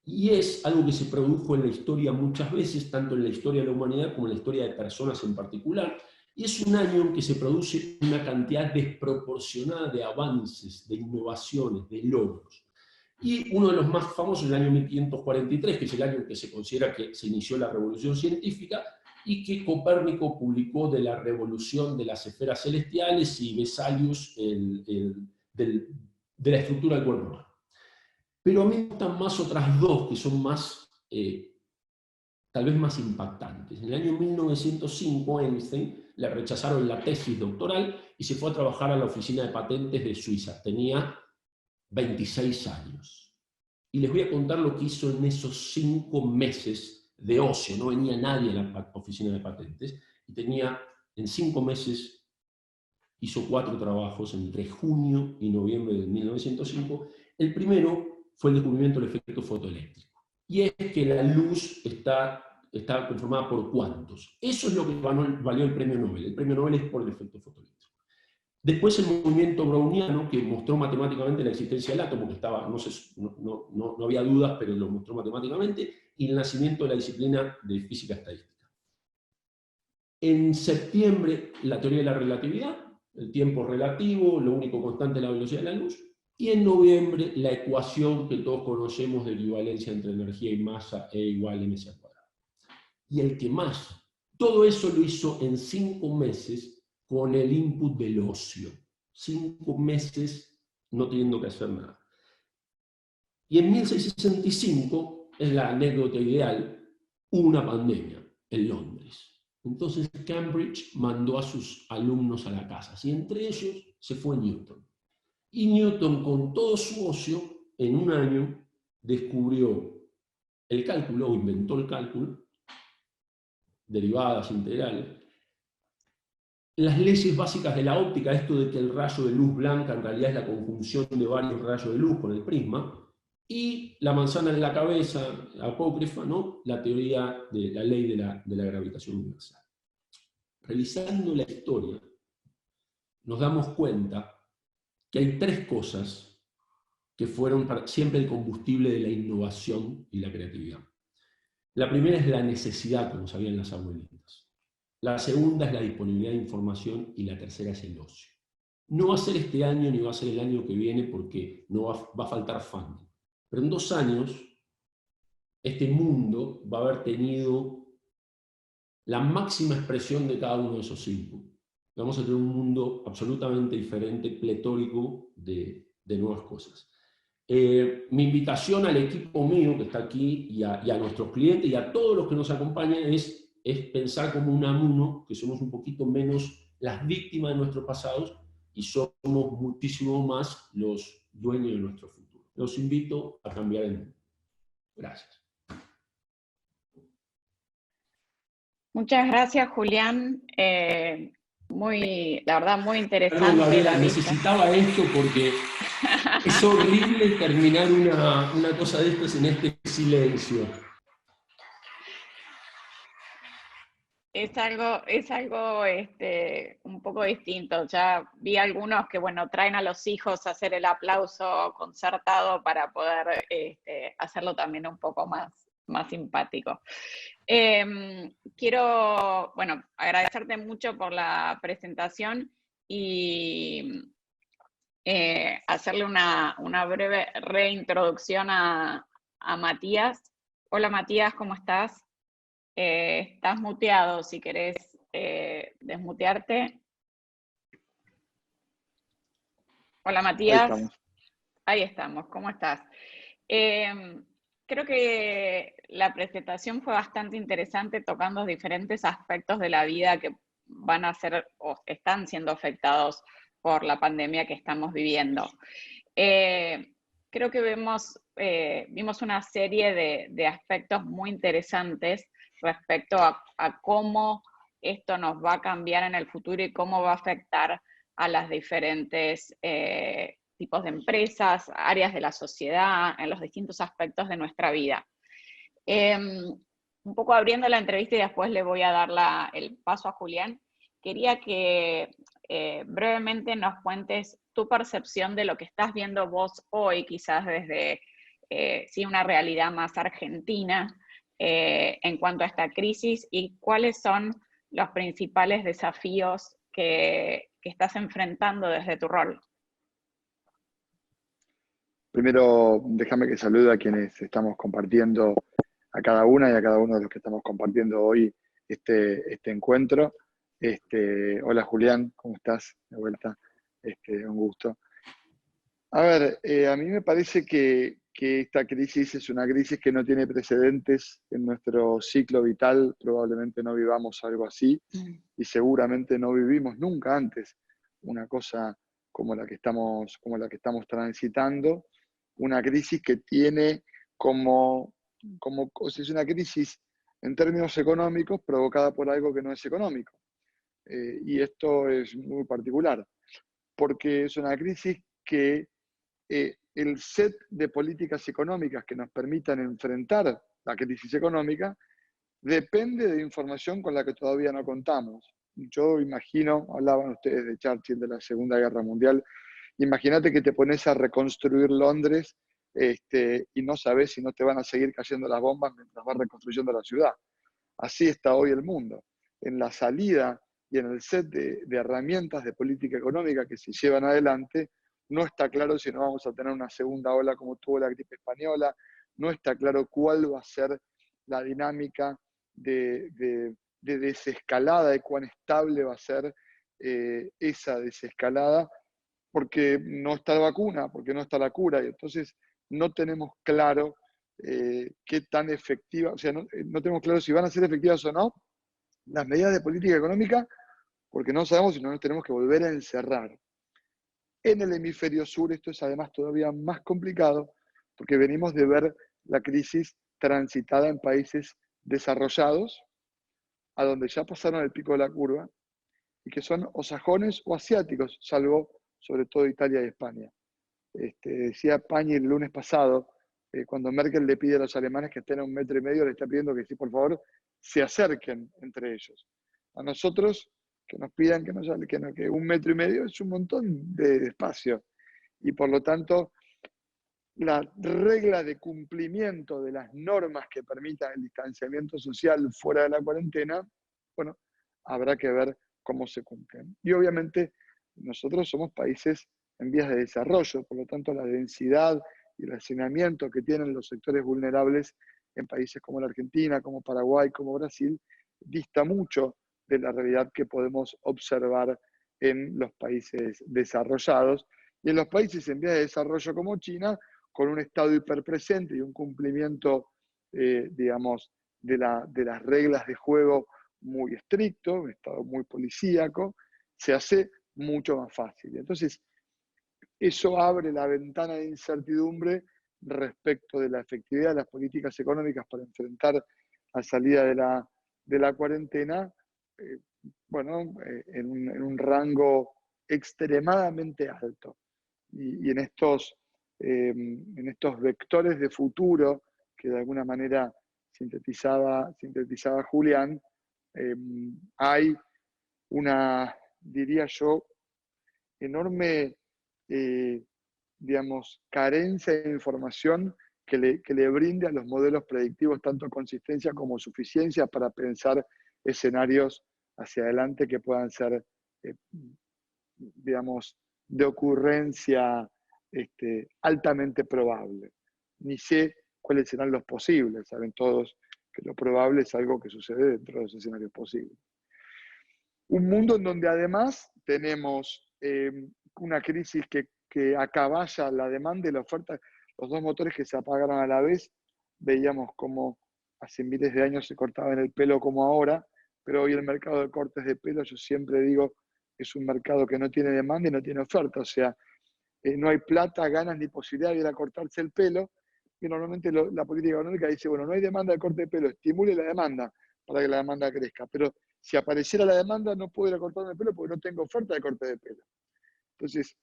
Y es algo que se produjo en la historia muchas veces, tanto en la historia de la humanidad como en la historia de personas en particular, y es un año en que se produce una cantidad desproporcionada de avances, de innovaciones, de logros. Y uno de los más famosos es el año 1543, que es el año en que se considera que se inició la revolución científica, y que Copérnico publicó de la revolución de las esferas celestiales y Vesalius de la estructura del cuerpo humano. Pero a mí me gustan más otras dos que son más, tal vez más impactantes. En el año 1905, Einstein le rechazaron la tesis doctoral y se fue a trabajar a la oficina de patentes de Suiza. Tenía 26 años. Y les voy a contar lo que hizo en esos 5 meses de ocio. No venía nadie a la oficina de patentes. Y en 5 meses, hizo 4 trabajos entre junio y noviembre de 1905. El primero fue el descubrimiento del efecto fotoeléctrico. Y es que la luz está conformada por cuantos. Eso es lo que valió el premio Nobel. El premio Nobel es por el efecto fotoeléctrico. Después el movimiento browniano, que mostró matemáticamente la existencia del átomo, que estaba, no había dudas, pero lo mostró matemáticamente, y el nacimiento de la disciplina de física estadística. En septiembre, la teoría de la relatividad, el tiempo relativo, lo único constante es la velocidad de la luz, y en noviembre la ecuación que todos conocemos de equivalencia entre energía y masa E igual mc². Y el que más, todo eso lo hizo en 5 meses con el input del ocio. 5 meses no teniendo que hacer nada. Y en 1665, es la anécdota ideal, hubo una pandemia en Londres. Entonces Cambridge mandó a sus alumnos a la casa, y entre ellos se fue Newton. Y Newton, con todo su ocio, en un año descubrió el cálculo, o inventó el cálculo, derivadas, integrales, las leyes básicas de la óptica, esto de que el rayo de luz blanca en realidad es la conjunción de varios rayos de luz con el prisma, y la manzana en la cabeza, apócrifa, ¿no? La teoría de la ley de la gravitación universal. Revisando la historia, nos damos cuenta que hay 3 cosas que fueron siempre el combustible de la innovación y la creatividad. La primera es la necesidad, como sabían las abuelitas. La segunda es la disponibilidad de información y la tercera es el ocio. No va a ser este año ni va a ser el año que viene porque no va a faltar funding. Pero en 2 años, este mundo va a haber tenido la máxima expresión de cada uno de esos inputs. Vamos a tener un mundo absolutamente diferente, pletórico de nuevas cosas. Mi invitación al equipo mío que está aquí y a nuestros clientes y a todos los que nos acompañan es pensar como un Amuno, que somos un poquito menos las víctimas de nuestros pasados y somos muchísimo más los dueños de nuestro futuro. Los invito a cambiar el mundo. Gracias. Muchas gracias, Julián. La verdad, muy Perdón, interesante Gabriela, la vista. necesitaba esto porque es horrible terminar una cosa de estas en este silencio. Es algo un poco distinto. Ya vi algunos que, bueno, traen a los hijos a hacer el aplauso concertado para poder hacerlo también un poco más simpático. Quiero, bueno, agradecerte mucho por la presentación y hacerle una breve reintroducción a Matías. Hola Matías, ¿cómo estás? Estás muteado, si querés desmutearte. Hola Ahí Matías, estamos. ahí estamos, ¿cómo estás? Creo que la presentación fue bastante interesante, tocando diferentes aspectos de la vida que van a ser o están siendo afectados por la pandemia que estamos viviendo. Creo que vimos una serie de aspectos muy interesantes respecto a cómo esto nos va a cambiar en el futuro y cómo va a afectar a las diferentes tipos de empresas, áreas de la sociedad, en los distintos aspectos de nuestra vida. Un poco abriendo la entrevista y después le voy a dar el paso a Julián, quería que brevemente nos cuentes tu percepción de lo que estás viendo vos hoy, quizás desde una realidad más argentina en cuanto a esta crisis, y cuáles son los principales desafíos que estás enfrentando desde tu rol. Primero, déjame que salude a quienes estamos compartiendo, a cada una y a cada uno de los que estamos compartiendo hoy este encuentro. Hola Julián, ¿cómo estás? De vuelta, un gusto. A ver, a mí me parece que esta crisis es una crisis que no tiene precedentes en nuestro ciclo vital. Probablemente no vivamos algo así y seguramente no vivimos nunca antes una cosa como la que estamos transitando. Una crisis que tiene es una crisis en términos económicos provocada por algo que no es económico. Y esto es muy particular, porque es una crisis que el set de políticas económicas que nos permitan enfrentar la crisis económica depende de información con la que todavía no contamos. Yo imagino, hablaban ustedes de Churchill, de la Segunda Guerra Mundial, imagínate que te pones a reconstruir Londres y no sabes si no te van a seguir cayendo las bombas mientras vas reconstruyendo la ciudad. Así está hoy el mundo. En la salida y en el set de herramientas de política económica que se llevan adelante, no está claro si no vamos a tener una segunda ola como tuvo la gripe española, no está claro cuál va a ser la dinámica de desescalada, de cuán estable va a ser esa desescalada, porque no está la vacuna, porque no está la cura, y entonces no tenemos claro qué tan efectiva, o sea, no tenemos claro si van a ser efectivas o no las medidas de política económica, porque no sabemos si no nos tenemos que volver a encerrar. En el hemisferio sur esto es además todavía más complicado, porque venimos de ver la crisis transitada en países desarrollados, a donde ya pasaron el pico de la curva, y que son o sajones o asiáticos, salvo sobre todo Italia y España. Decía Pañi el lunes pasado, cuando Merkel le pide a los alemanes que estén a 1,5 metros, le está pidiendo que sí, por favor, se acerquen entre ellos. A nosotros, que nos pidan que 1,5 metros es un montón de espacio. Y por lo tanto, la regla de cumplimiento de las normas que permitan el distanciamiento social fuera de la cuarentena, bueno, habrá que ver cómo se cumplen. Y obviamente nosotros somos países en vías de desarrollo, por lo tanto la densidad y el hacinamiento que tienen los sectores vulnerables en países como la Argentina, como Paraguay, como Brasil, dista mucho de la realidad que podemos observar en los países desarrollados. Y en los países en vías de desarrollo como China, con un Estado hiperpresente y un cumplimiento, digamos, de las reglas de juego muy estricto, un Estado muy policíaco, se hace mucho más fácil. Entonces, eso abre la ventana de incertidumbre respecto de la efectividad de las políticas económicas para enfrentar la salida de la cuarentena, en un rango extremadamente alto. Y en estos vectores de futuro que de alguna manera sintetizaba Julián, hay una, diría yo, enorme, carencia de información que le brinde a los modelos predictivos tanto consistencia como suficiencia para pensar escenarios hacia adelante que puedan ser, de ocurrencia altamente probable. Ni sé cuáles serán los posibles. Saben todos que lo probable es algo que sucede dentro de los escenarios posibles. Un mundo en donde además tenemos una crisis que acaballa la demanda y la oferta, los dos motores que se apagaron a la vez. Veíamos cómo hace miles de años se cortaban el pelo como ahora, pero hoy el mercado de cortes de pelo, yo siempre digo, es un mercado que no tiene demanda y no tiene oferta. O sea, no hay plata, ganas ni posibilidad de ir a cortarse el pelo. Y normalmente la política económica dice, bueno, no hay demanda de corte de pelo, estimule la demanda para que la demanda crezca. Pero si apareciera la demanda, no puedo ir a cortarme el pelo porque no tengo oferta de corte de pelo. Entonces,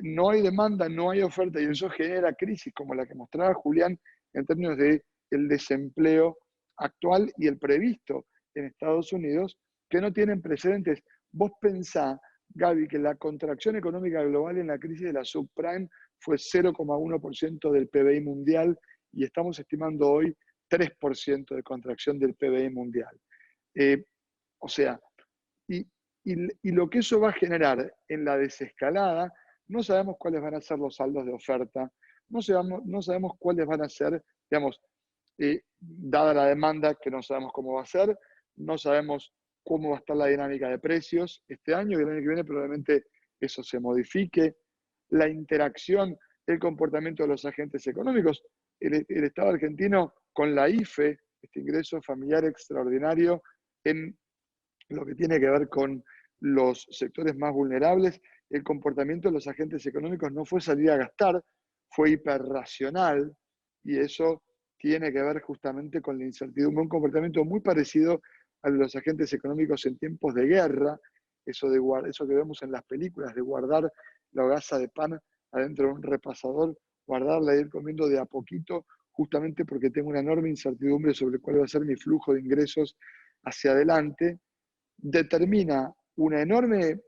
no hay demanda, no hay oferta, y eso genera crisis como la que mostraba Julián en términos de el desempleo actual y el previsto en Estados Unidos, que no tienen precedentes. Vos pensá, Gaby, que la contracción económica global en la crisis de la subprime fue 0,1% del PBI mundial y estamos estimando hoy 3% de contracción del PBI mundial. O sea, y lo que eso va a generar en la desescalada, no sabemos cuáles van a ser los saldos de oferta, no sabemos cuáles van a ser, dada la demanda, que no sabemos cómo va a ser, no sabemos cómo va a estar la dinámica de precios este año y el año que viene probablemente eso se modifique. La interacción, el comportamiento de los agentes económicos, el Estado argentino con la IFE, este ingreso familiar extraordinario, en lo que tiene que ver con los sectores más vulnerables, el comportamiento de los agentes económicos no fue salir a gastar, fue hiperracional, y eso tiene que ver justamente con la incertidumbre, un comportamiento muy parecido al de los agentes económicos en tiempos de guerra, eso que vemos en las películas, de guardar la hogaza de pan adentro de un repasador, guardarla e ir comiendo de a poquito, justamente porque tengo una enorme incertidumbre sobre cuál va a ser mi flujo de ingresos hacia adelante, determina un enorme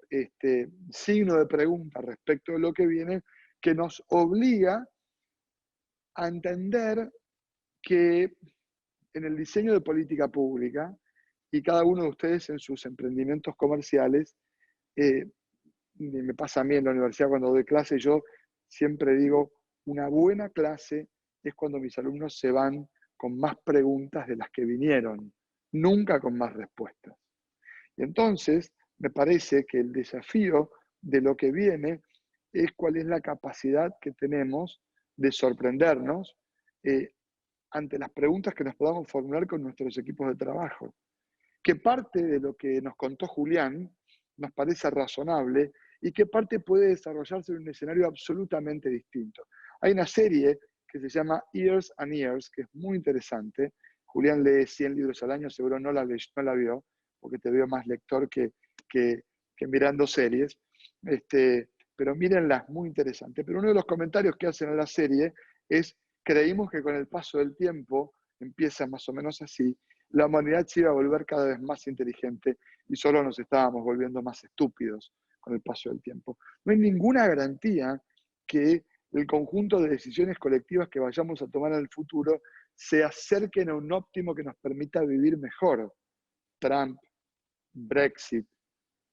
signo de pregunta respecto de lo que viene, que nos obliga a entender que en el diseño de política pública, y cada uno de ustedes en sus emprendimientos comerciales, me pasa a mí en la universidad cuando doy clase, yo siempre digo, una buena clase es cuando mis alumnos se van con más preguntas de las que vinieron, nunca con más respuestas. Y entonces, me parece que el desafío de lo que viene es cuál es la capacidad que tenemos de sorprendernos ante las preguntas que nos podamos formular con nuestros equipos de trabajo. ¿Qué parte de lo que nos contó Julián nos parece razonable y qué parte puede desarrollarse en un escenario absolutamente distinto? Hay una serie que se llama Years and Years, que es muy interesante. Julián lee 100 libros al año, seguro no la vio, porque te veo más lector que mirando series. Pero mírenla, es muy interesante. Pero uno de los comentarios que hacen en la serie es, creímos que con el paso del tiempo, empieza más o menos así, la humanidad se iba a volver cada vez más inteligente y solo nos estábamos volviendo más estúpidos con el paso del tiempo. No hay ninguna garantía que el conjunto de decisiones colectivas que vayamos a tomar en el futuro se acerquen a un óptimo que nos permita vivir mejor. Trump, Brexit.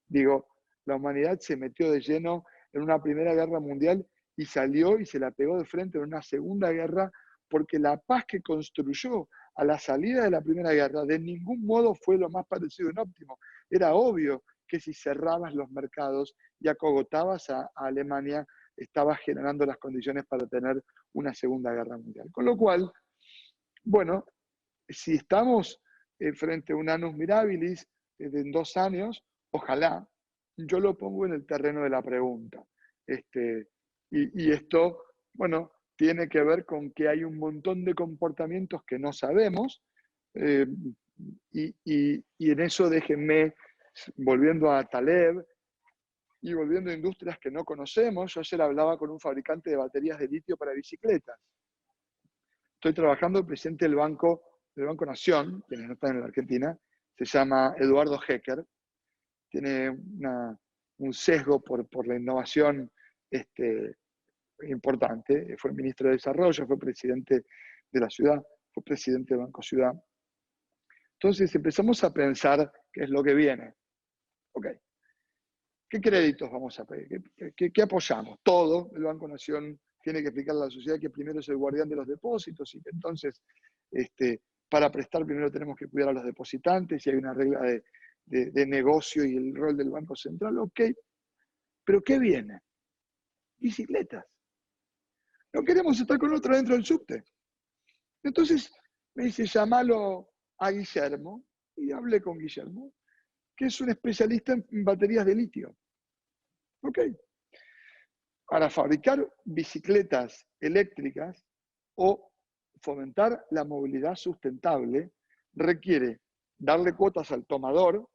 Digo, la humanidad se metió de lleno en una primera guerra mundial y salió y se la pegó de frente en una segunda guerra porque la paz que construyó a la salida de la primera guerra de ningún modo fue lo más parecido a un óptimo. Era obvio que si cerrabas los mercados y acogotabas a Alemania, estabas generando las condiciones para tener una segunda guerra mundial. Con lo cual, bueno, si estamos frente a un annus mirabilis en 2 años, ojalá, yo lo pongo en el terreno de la pregunta. Y esto, bueno, tiene que ver con que hay un montón de comportamientos que no sabemos, Eh, y en eso déjenme, volviendo a Taleb y volviendo a industrias que no conocemos, yo ayer hablaba con un fabricante de baterías de litio para bicicletas. Estoy trabajando, el presidente del Banco Nación, quienes no están en la Argentina, se llama Eduardo Hecker, tiene un sesgo por la innovación importante, fue ministro de Desarrollo, fue presidente de la ciudad, fue presidente del Banco Ciudad. Entonces empezamos a pensar qué es lo que viene. Ok, ¿qué créditos vamos a pedir? ¿Qué apoyamos? Todo. El Banco Nación tiene que explicarle a la sociedad que primero es el guardián de los depósitos y que entonces para prestar primero tenemos que cuidar a los depositantes y hay una regla de negocio y el rol del Banco Central. Ok, pero ¿qué viene? Bicicletas. No queremos estar con otro dentro del subte. Entonces me dice, llámalo a Guillermo, y hablé con Guillermo, que es un especialista en baterías de litio. Ok. Para fabricar bicicletas eléctricas o fomentar la movilidad sustentable, requiere darle cuotas al tomador,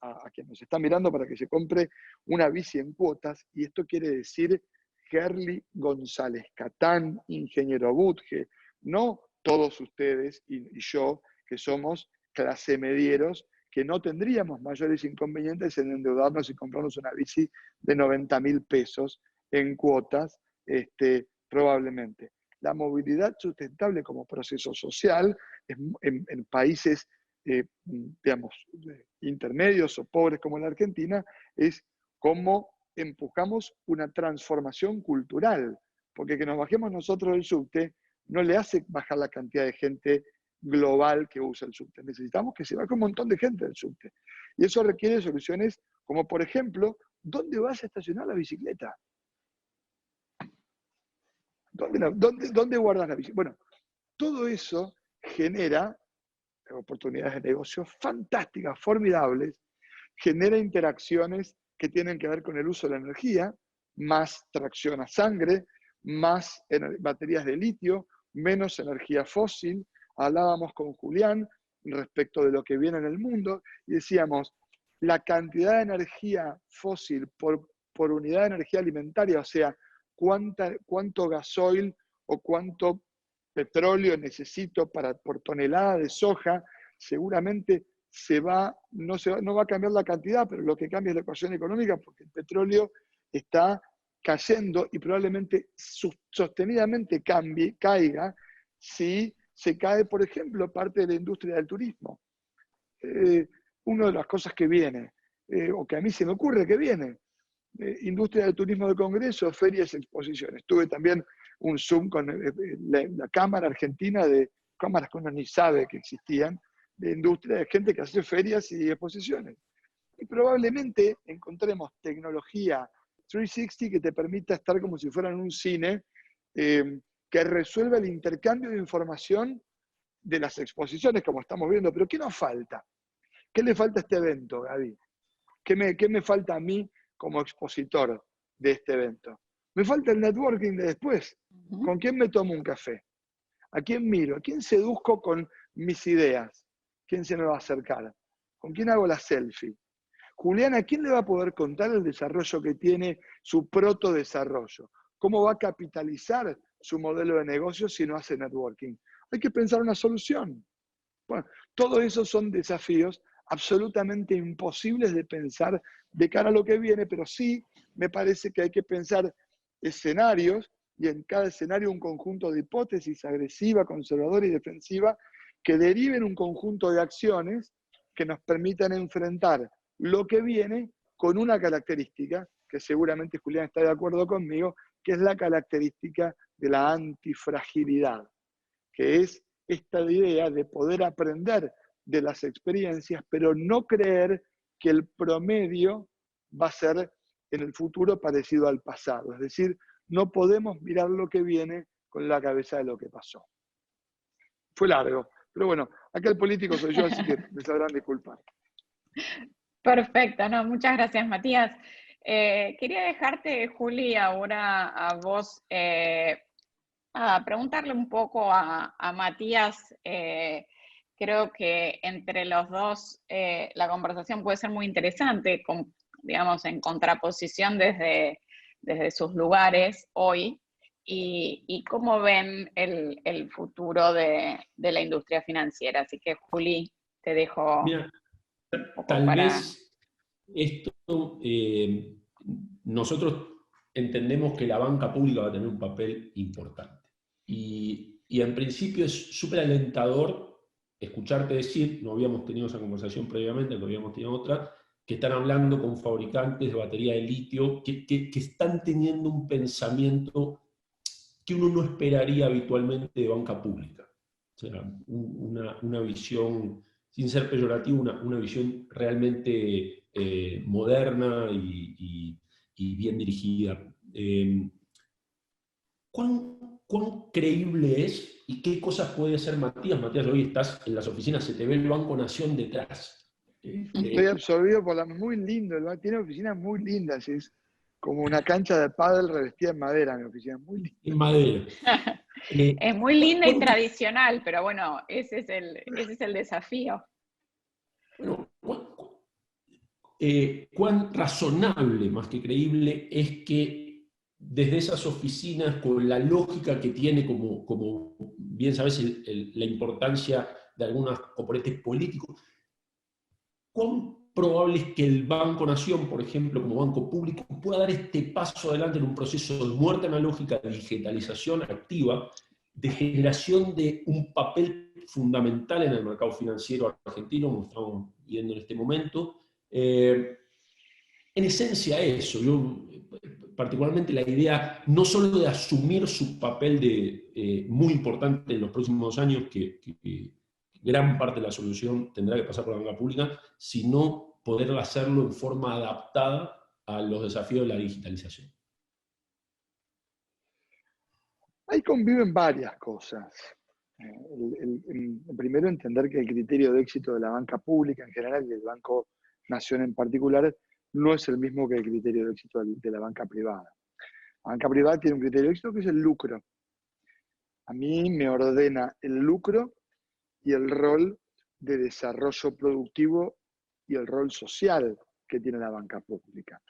a quien nos está mirando para que se compre una bici en cuotas, y esto quiere decir Gerli González Catán, ingeniero Budge, no todos ustedes y yo, que somos clase medieros, que no tendríamos mayores inconvenientes en endeudarnos y comprarnos una bici de 90.000 pesos en cuotas, probablemente. La movilidad sustentable como proceso social en países, digamos, intermedios o pobres como la Argentina, es cómo empujamos una transformación cultural, porque que nos bajemos nosotros del subte no le hace bajar la cantidad de gente global que usa el subte. Necesitamos que se baje un montón de gente del subte. Y eso requiere soluciones como, por ejemplo, ¿dónde vas a estacionar la bicicleta? ¿Dónde guardas la bicicleta? Bueno, todo eso genera oportunidades de negocio fantásticas, formidables, genera interacciones que tienen que ver con el uso de la energía, más tracción a sangre, más baterías de litio, menos energía fósil. Hablábamos con Julián respecto de lo que viene en el mundo y decíamos, la cantidad de energía fósil por unidad de energía alimentaria, o sea, cuánto gasoil o cuánto petróleo necesito por tonelada de soja, seguramente no va a cambiar la cantidad, pero lo que cambia es la ecuación económica porque el petróleo está cayendo y probablemente sostenidamente caiga si se cae, por ejemplo, parte de la industria del turismo. Una de las cosas que viene, o que a mí se me ocurre que viene, industria del turismo de congresos, ferias, exposiciones. Tuve también un Zoom con la Cámara Argentina de cámaras que uno ni sabe que existían, de industria, de gente que hace ferias y exposiciones. Y probablemente encontremos tecnología 360 que te permita estar como si fuera en un cine, que resuelva el intercambio de información de las exposiciones, como estamos viendo. Pero ¿qué nos falta? ¿Qué le falta a este evento, Gaby? ¿Qué me falta a mí como expositor de este evento? Me falta el networking de después. ¿Con quién me tomo un café? ¿A quién miro? ¿A quién seduzco con mis ideas? ¿Quién se me va a acercar? ¿Con quién hago la selfie? Julián, ¿a quién le va a poder contar el desarrollo que tiene, su proto-desarrollo? ¿Cómo va a capitalizar su modelo de negocio si no hace networking? Hay que pensar una solución. Bueno, todo eso son desafíos absolutamente imposibles de pensar de cara a lo que viene, pero sí me parece que hay que pensar escenarios y en cada escenario un conjunto de hipótesis agresiva, conservadora y defensiva que deriven un conjunto de acciones que nos permitan enfrentar lo que viene con una característica, que seguramente Julián está de acuerdo conmigo, que es la característica de la antifragilidad, que es esta idea de poder aprender de las experiencias, pero no creer que el promedio va a ser en el futuro parecido al pasado. Es decir, no podemos mirar lo que viene con la cabeza de lo que pasó. Fue largo, pero bueno, acá el político soy yo, así que me sabrán disculpar. Perfecto, no, muchas gracias, Matías. Quería dejarte, Juli, ahora a vos, a preguntarle un poco a Matías, creo que entre los dos la conversación puede ser muy interesante, digamos, en contraposición desde sus lugares hoy, y cómo ven el futuro de la industria financiera. Así que, Juli, te dejo Mira, un poco tal para... vez esto, nosotros entendemos que la banca pública va a tener un papel importante. Y en principio es súper alentador escucharte decir, no habíamos tenido esa conversación previamente, no habíamos tenido otra, que están hablando con fabricantes de batería de litio, que están teniendo un pensamiento que uno no esperaría habitualmente de banca pública. O sea, una visión, sin ser peyorativo, una visión realmente moderna y bien dirigida. ¿Cuán creíble es y qué cosas puede hacer Matías? Matías, hoy estás en las oficinas, se te ve el Banco Nación detrás. Estoy absorbido por muy lindo, tiene oficinas muy lindas, es como una cancha de pádel revestida en madera, mi oficina, muy linda. En madera. Es muy linda y tradicional, pero bueno, ese es el desafío. Bueno, cuán razonable, más que creíble, es que desde esas oficinas, con la lógica que tiene, como bien sabes, la importancia de algunos componentes políticos, cuán probable es que el Banco Nación, por ejemplo, como banco público, pueda dar este paso adelante en un proceso de muerte analógica, de digitalización activa, de generación de un papel fundamental en el mercado financiero argentino, como estamos viendo en este momento. En esencia eso, yo particularmente la idea no solo de asumir su papel muy importante en los próximos años, que gran parte de la solución tendrá que pasar por la banca pública, sino poder hacerlo en forma adaptada a los desafíos de la digitalización. Ahí conviven varias cosas. Primero, entender que el criterio de éxito de la banca pública en general y del Banco Nación en particular no es el mismo que el criterio de éxito de la banca privada. La banca privada tiene un criterio de éxito que es el lucro. A mí me ordena el lucro y el rol de desarrollo productivo y el rol social que tiene la banca pública.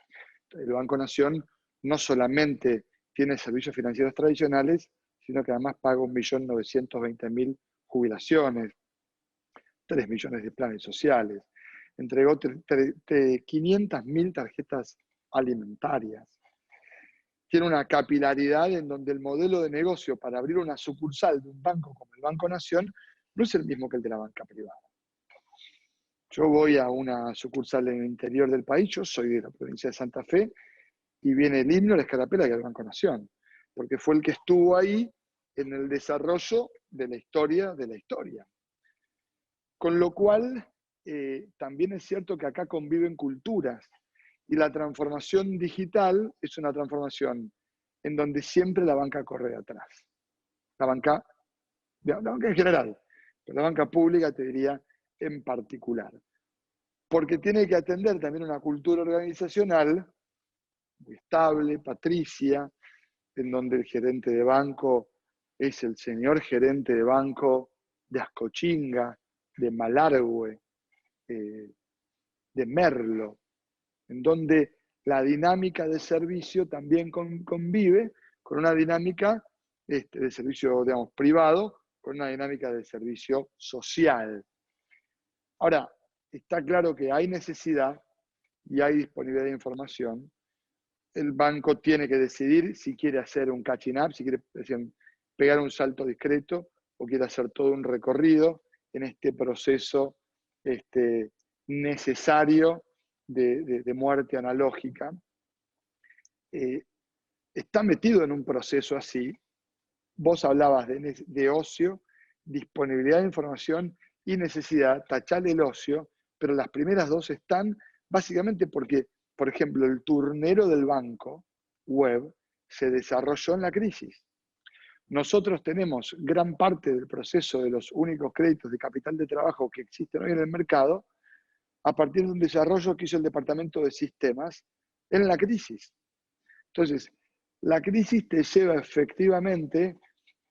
El Banco Nación no solamente tiene servicios financieros tradicionales, sino que además paga 1.920.000 jubilaciones, 3 millones de planes sociales, entregó 500.000 tarjetas alimentarias. Tiene una capilaridad en donde el modelo de negocio para abrir una sucursal de un banco como el Banco Nación no es el mismo que el de la banca privada. Yo voy a una sucursal en el interior del país, yo soy de la provincia de Santa Fe, y viene el himno, la escarapela del Banco Nación, porque fue el que estuvo ahí en el desarrollo de la historia. Con lo cual, también es cierto que acá conviven culturas, y la transformación digital es una transformación en donde siempre la banca corre de atrás. La banca en general, pero la banca pública, te diría, en particular. Porque tiene que atender también una cultura organizacional muy estable, patricia, en donde el gerente de banco es el señor gerente de banco de Ascochinga, de Malargüe, de Merlo, en donde la dinámica de servicio también convive con una dinámica de servicio, digamos, privado, con una dinámica de servicio social. Ahora, está claro que hay necesidad y hay disponibilidad de información. El banco tiene que decidir si quiere hacer un catching up, si quiere pegar un salto discreto o quiere hacer todo un recorrido en este proceso necesario de muerte analógica. Está metido en un proceso así. Vos hablabas de ocio, disponibilidad de información y necesidad. Tachale el ocio, pero las primeras dos están básicamente porque, por ejemplo, el turnero del banco web se desarrolló en la crisis. Nosotros tenemos gran parte del proceso de los únicos créditos de capital de trabajo que existen hoy en el mercado a partir de un desarrollo que hizo el Departamento de Sistemas en la crisis. Entonces, la crisis te lleva efectivamente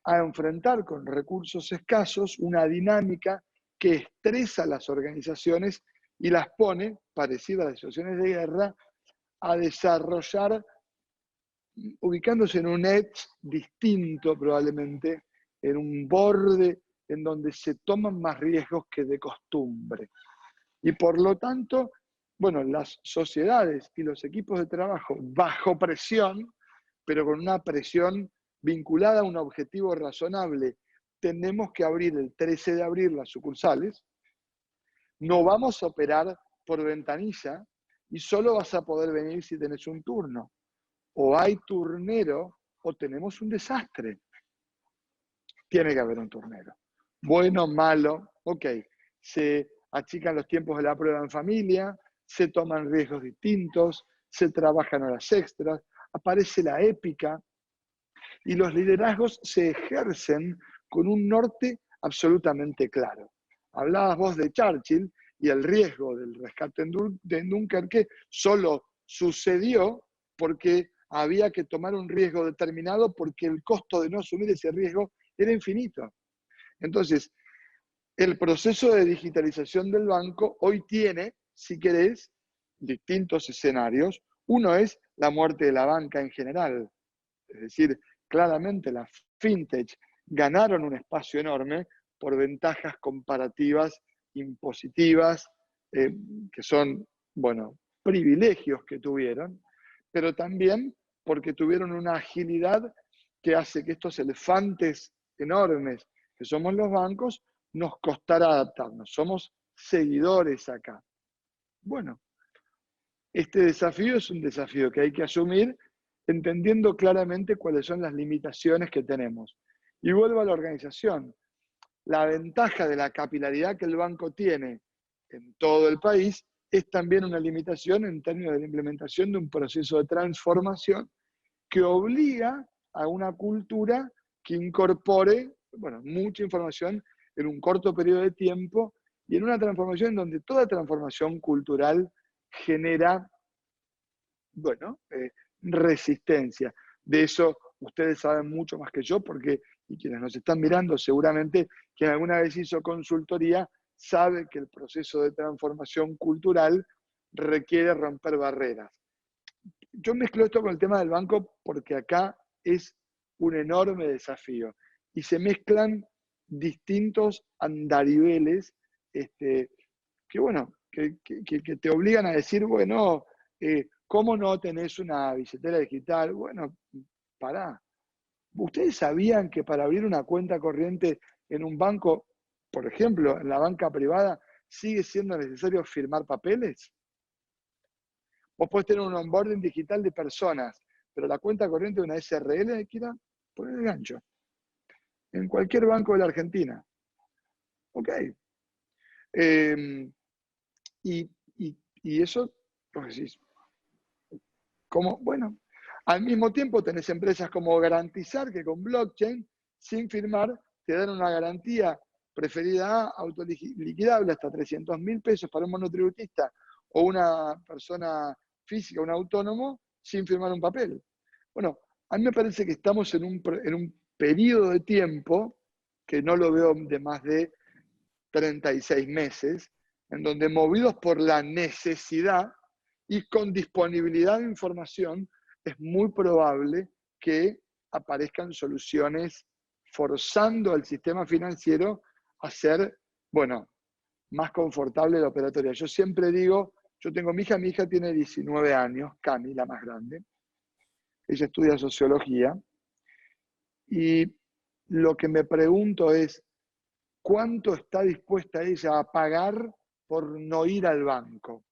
a enfrentar con recursos escasos una dinámica que estresa a las organizaciones y las pone, parecidas a las situaciones de guerra, a desarrollar, ubicándose en un edge distinto probablemente, en un borde en donde se toman más riesgos que de costumbre. Y por lo tanto, bueno, las sociedades y los equipos de trabajo bajo presión, pero con una presión vinculada a un objetivo razonable, tenemos que abrir el 13 de abril las sucursales, no vamos a operar por ventanilla y solo vas a poder venir si tenés un turno. O hay turnero o tenemos un desastre. Tiene que haber un turnero. Bueno, malo, ok. Se achican los tiempos de la prueba en familia, se toman riesgos distintos, se trabajan horas extras, aparece la épica y los liderazgos se ejercen con un norte absolutamente claro. Hablabas vos de Churchill y el riesgo del rescate de Dunkerque solo sucedió porque había que tomar un riesgo determinado porque el costo de no asumir ese riesgo era infinito. Entonces, el proceso de digitalización del banco hoy tiene, si querés, distintos escenarios. Uno es la muerte de la banca en general. Es decir, claramente las fintech ganaron un espacio enorme por ventajas comparativas impositivas, que son, bueno, privilegios que tuvieron, pero también porque tuvieron una agilidad que hace que estos elefantes enormes que somos los bancos, nos costará adaptarnos. Somos seguidores acá. Bueno, este desafío es un desafío que hay que asumir entendiendo claramente cuáles son las limitaciones que tenemos. Y vuelvo a la organización. La ventaja de la capilaridad que el banco tiene en todo el país es también una limitación en términos de la implementación de un proceso de transformación que obliga a una cultura que incorpore, bueno, mucha información en un corto periodo de tiempo y en una transformación donde toda transformación cultural genera, bueno, resistencia. De eso ustedes saben mucho más que yo, porque, y quienes nos están mirando seguramente, quien alguna vez hizo consultoría, sabe que el proceso de transformación cultural requiere romper barreras. Yo mezclo esto con el tema del banco porque acá es un enorme desafío y se mezclan distintos andariveles que, bueno, que te obligan a decir, bueno, ¿cómo no tenés una billetera digital? Bueno, pará. ¿Ustedes sabían que para abrir una cuenta corriente en un banco, por ejemplo, en la banca privada, sigue siendo necesario firmar papeles? Vos podés tener un onboarding digital de personas, pero la cuenta corriente de una SRL hay que ir a poner el gancho. En cualquier banco de la Argentina. Ok. Y eso, vos decís, ¿cómo? Bueno, al mismo tiempo tenés empresas como Garantizar, que con blockchain, sin firmar, te dan una garantía preferida A, autoliquidable hasta 300.000 pesos para un monotributista o una persona física, un autónomo, sin firmar un papel. Bueno, a mí me parece que estamos en un periodo de tiempo, que no lo veo de más de 36 meses, en donde movidos por la necesidad y con disponibilidad de información, es muy probable que aparezcan soluciones forzando al sistema financiero a ser, bueno, más confortable la operatoria. Yo siempre digo, yo tengo mi hija tiene 19 años, Cami, la más grande. Ella estudia sociología. Y lo que me pregunto es, ¿cuánto está dispuesta ella a pagar por no ir al banco?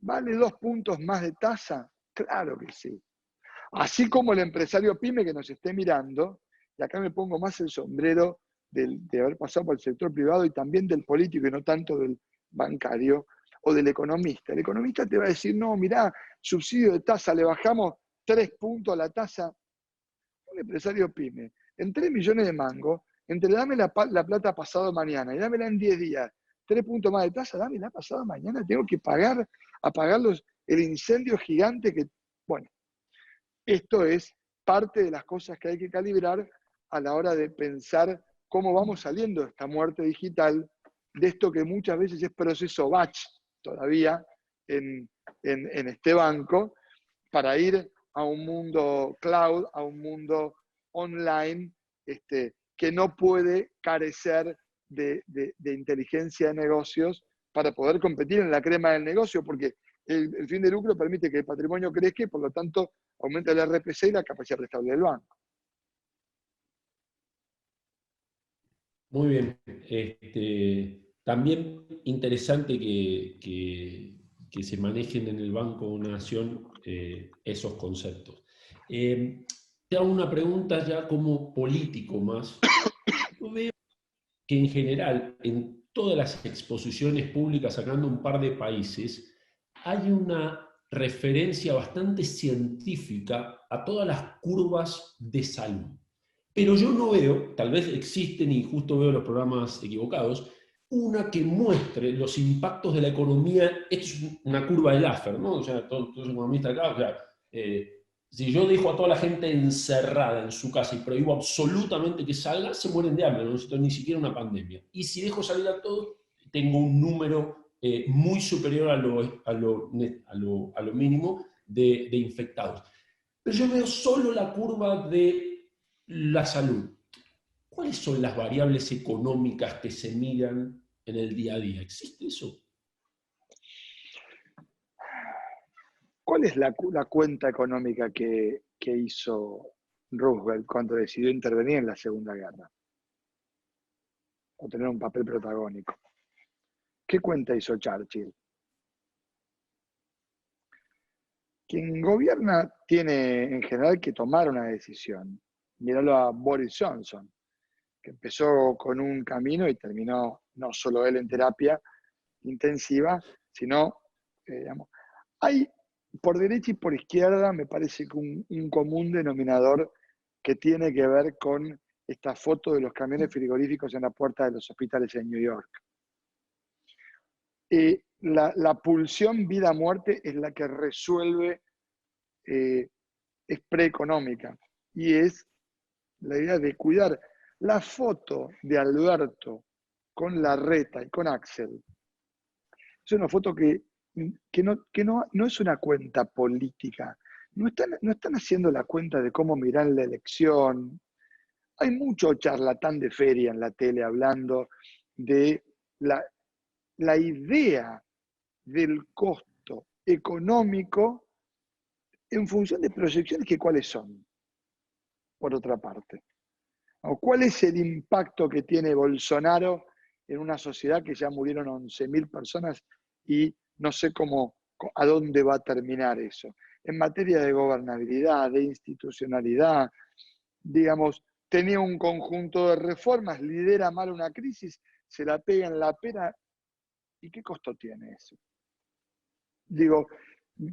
¿Vale 2 puntos más de tasa? Claro que sí. Así como el empresario pyme que nos esté mirando, y acá me pongo más el sombrero de haber pasado por el sector privado y también del político y no tanto del bancario o del economista. El economista te va a decir, no, mirá, subsidio de tasa, le bajamos 3 puntos a la tasa. Un empresario pyme, en 3 millones de mangos, entre dame la plata pasado mañana y dámela en 10 días, 3 puntos más de tasa, dámela pasado mañana, tengo que apagar el incendio gigante que, bueno, esto es parte de las cosas que hay que calibrar a la hora de pensar cómo vamos saliendo de esta muerte digital, de esto que muchas veces es proceso batch todavía en este banco, para ir a un mundo cloud, a un mundo online, que no puede carecer de inteligencia de negocios para poder competir en la crema del negocio, porque el fin de lucro permite que el patrimonio crezca y por lo tanto aumenta el RPC y la capacidad prestable del banco. Muy bien. También interesante que se manejen en el Banco Nación esos conceptos. Te hago una pregunta ya como político más. Yo veo que en general, en todas las exposiciones públicas, sacando un par de países, hay una referencia bastante científica a todas las curvas de salud. Pero yo no veo, tal vez existen y justo veo los programas equivocados, una que muestre los impactos de la economía. Esto es una curva de Laffer, ¿no? O sea, todos los economistas acá, o sea, si yo dejo a toda la gente encerrada en su casa y prohíbo absolutamente que salga, se mueren de hambre, no necesito ni siquiera una pandemia. Y si dejo salir a todos, tengo un número muy superior a lo mínimo de infectados. Pero yo veo solo la curva de la salud. ¿Cuáles son las variables económicas que se miran en el día a día? ¿Existe eso? ¿Cuál es la cuenta económica que hizo Roosevelt cuando decidió intervenir en la Segunda Guerra? O tener un papel protagónico. ¿Qué cuenta hizo Churchill? Quien gobierna tiene en general que tomar una decisión. Míralo a Boris Johnson, que empezó con un camino y terminó no solo él en terapia intensiva, sino, digamos, hay por derecha y por izquierda, me parece que un común denominador que tiene que ver con esta foto de los camiones frigoríficos en la puerta de los hospitales en New York. La pulsión vida-muerte es la que resuelve, es preeconómica, y es la idea de cuidar. La foto de Alberto con Larreta y con Axel es una foto que no es una cuenta política. No están haciendo la cuenta de cómo mirar la elección. Hay mucho charlatán de feria en la tele hablando de la idea del costo económico en función de proyecciones que cuáles son, por otra parte. ¿Cuál es el impacto que tiene Bolsonaro en una sociedad que ya murieron 11.000 personas y no sé a dónde va a terminar eso? En materia de gobernabilidad, de institucionalidad, digamos, tenía un conjunto de reformas, lidera mal una crisis, se la pega en la pera. ¿Y qué costo tiene eso? Digo,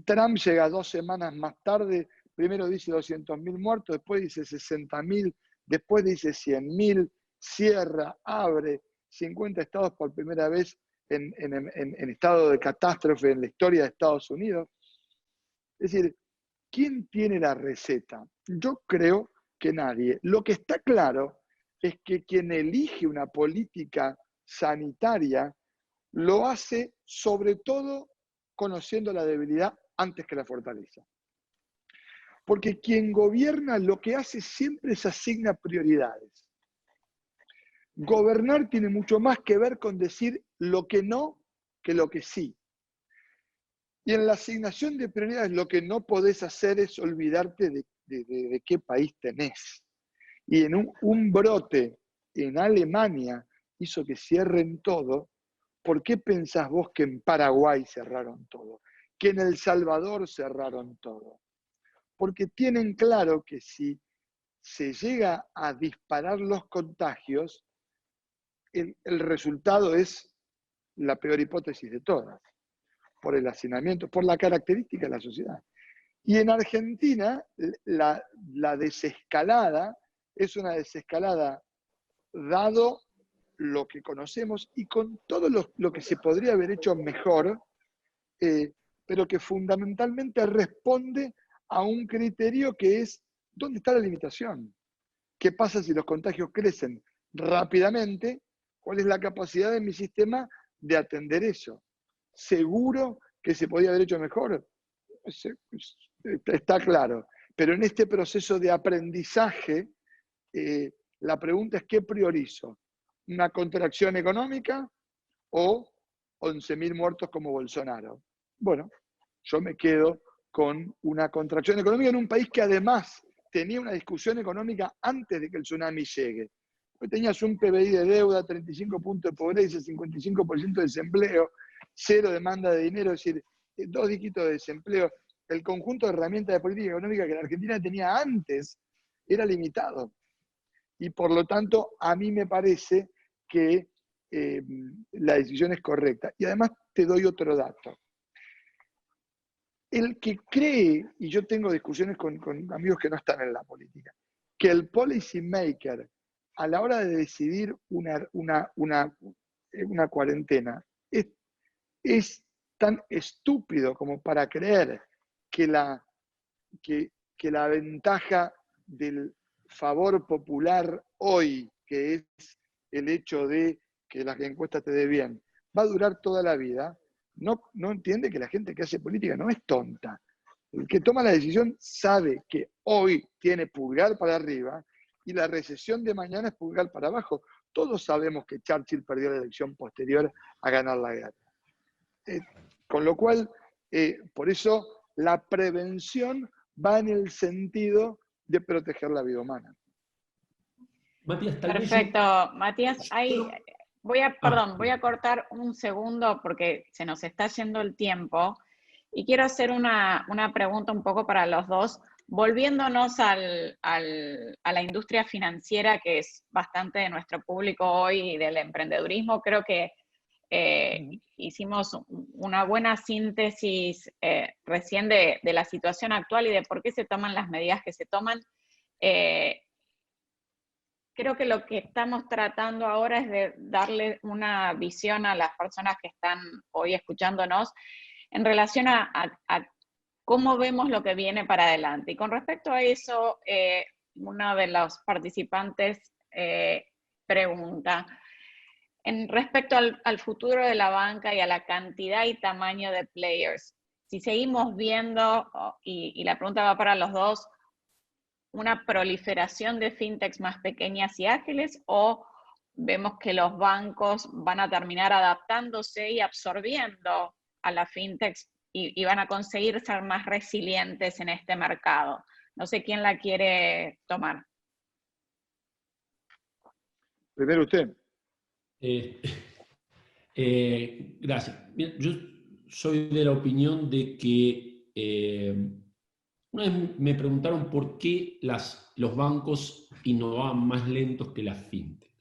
Trump llega 2 semanas más tarde, primero dice 200.000 muertos, después dice 60.000, después dice 100.000, cierra, abre 50 estados por primera vez en estado de catástrofe en la historia de Estados Unidos. Es decir, ¿quién tiene la receta? Yo creo que nadie. Lo que está claro es que quien elige una política sanitaria lo hace sobre todo conociendo la debilidad antes que la fortaleza. Porque quien gobierna lo que hace siempre es asigna prioridades. Gobernar tiene mucho más que ver con decir lo que no que lo que sí. Y en la asignación de prioridades lo que no podés hacer es olvidarte de qué país tenés. Y en un brote en Alemania hizo que cierren todo. ¿Por qué pensás vos que en Paraguay cerraron todo? Que en El Salvador cerraron todo. Porque tienen claro que si se llega a disparar los contagios, el resultado es la peor hipótesis de todas, por el hacinamiento, por la característica de la sociedad. Y en Argentina, la desescalada es una desescalada dado lo que conocemos y con todo lo que se podría haber hecho mejor, pero que fundamentalmente responde a un criterio que es ¿dónde está la limitación? ¿Qué pasa si los contagios crecen? rápidamente cuál es la capacidad de mi sistema de atender eso. Seguro que se podía haber hecho mejor, está claro. Pero en este proceso de aprendizaje, la pregunta es ¿qué priorizo? ¿Una contracción económica o 11.000 muertos como Bolsonaro? Bueno, yo me quedo con una contracción económica en un país que además tenía una discusión económica antes de que el tsunami llegue. Pues tenías un PBI de deuda, 35 puntos de pobreza, 55% de desempleo, cero demanda de dinero, es decir, 2 dígitos de desempleo. El conjunto de herramientas de política económica que la Argentina tenía antes era limitado. Y por lo tanto, a mí me parece que la decisión es correcta. Y además te doy otro dato. El que cree, y yo tengo discusiones con amigos que no están en la política, que el policy maker a la hora de decidir una cuarentena es tan estúpido como para creer que la ventaja del favor popular hoy, que es el hecho de que las encuestas te dé bien, va a durar toda la vida, no entiende que la gente que hace política no es tonta. El que toma la decisión sabe que hoy tiene pulgar para arriba y la recesión de mañana es pulgar para abajo. Todos sabemos que Churchill perdió la elección posterior a ganar la guerra. Con lo cual, por eso la prevención va en el sentido de proteger la vida humana. Matías, Perfecto, Matías, voy a cortar un segundo porque se nos está yendo el tiempo y quiero hacer una pregunta un poco para los dos, volviéndonos a la industria financiera, que es bastante de nuestro público hoy y del emprendedurismo. Creo que hicimos una buena síntesis recién de la situación actual y de por qué se toman las medidas que se toman. Creo que lo que estamos tratando ahora es de darle una visión a las personas que están hoy escuchándonos en relación a cómo vemos lo que viene para adelante. Y con respecto a eso, uno de los participantes pregunta, en respecto al futuro de la banca y a la cantidad y tamaño de players, si seguimos viendo, y la pregunta va para los dos, una proliferación de fintechs más pequeñas y ágiles, o vemos que los bancos van a terminar adaptándose y absorbiendo a las fintechs y van a conseguir ser más resilientes en este mercado. No sé quién la quiere tomar. Primero usted. Gracias. Yo soy de la opinión de que una vez me preguntaron por qué los bancos innovaban más lentos que las fintech.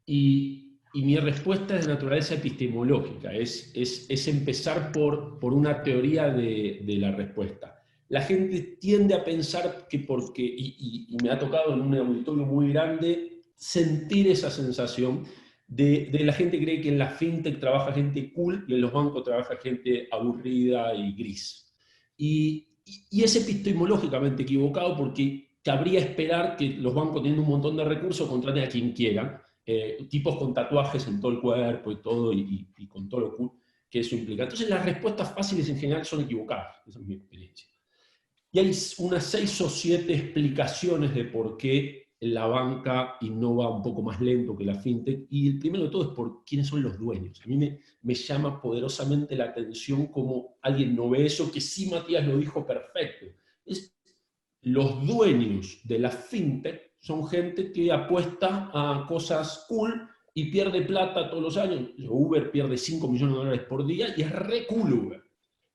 Y mi respuesta es de naturaleza epistemológica, es empezar por una teoría de la respuesta. La gente tiende a pensar que porque, y me ha tocado en un auditorio muy grande sentir esa sensación de la gente cree que en la fintech trabaja gente cool y en los bancos trabaja gente aburrida y gris. Y es epistemológicamente equivocado porque cabría esperar que los bancos, teniendo un montón de recursos, contraten a quien quieran, tipos con tatuajes en todo el cuerpo y todo, y con todo lo cool que eso implica. Entonces las respuestas fáciles en general son equivocadas, esa es mi experiencia. Y hay unas 6 o 7 explicaciones de por qué la banca innova un poco más lento que la fintech, y el primero de todo es por quiénes son los dueños. A mí me llama poderosamente la atención cómo alguien no ve eso, que sí Matías lo dijo perfecto. Los dueños de la fintech son gente que apuesta a cosas cool y pierde plata todos los años. Uber pierde $5 millones por día y es re cool Uber.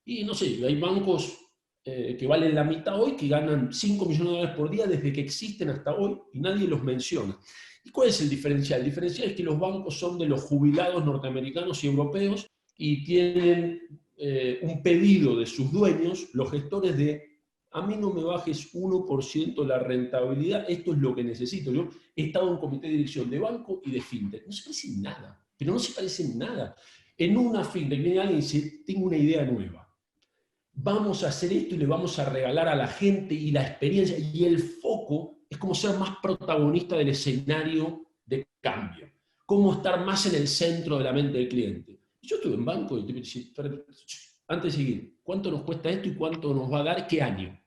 Y no sé, hay bancos que valen la mitad hoy, que ganan $5 millones por día desde que existen hasta hoy, y nadie los menciona. ¿Y cuál es el diferencial? El diferencial es que los bancos son de los jubilados norteamericanos y europeos y tienen un pedido de sus dueños, los gestores, de a mí no me bajes 1% la rentabilidad, esto es lo que necesito. Yo he estado en un comité de dirección de banco y de fintech, no se parecen nada, pero no se parecen nada. En una fintech viene alguien y dice, tengo una idea nueva. Vamos a hacer esto y le vamos a regalar a la gente y la experiencia, y el foco es como ser más protagonista del escenario de cambio. Cómo estar más en el centro de la mente del cliente. Yo estuve en banco y te decía, antes de seguir, ¿cuánto nos cuesta esto y cuánto nos va a dar qué año?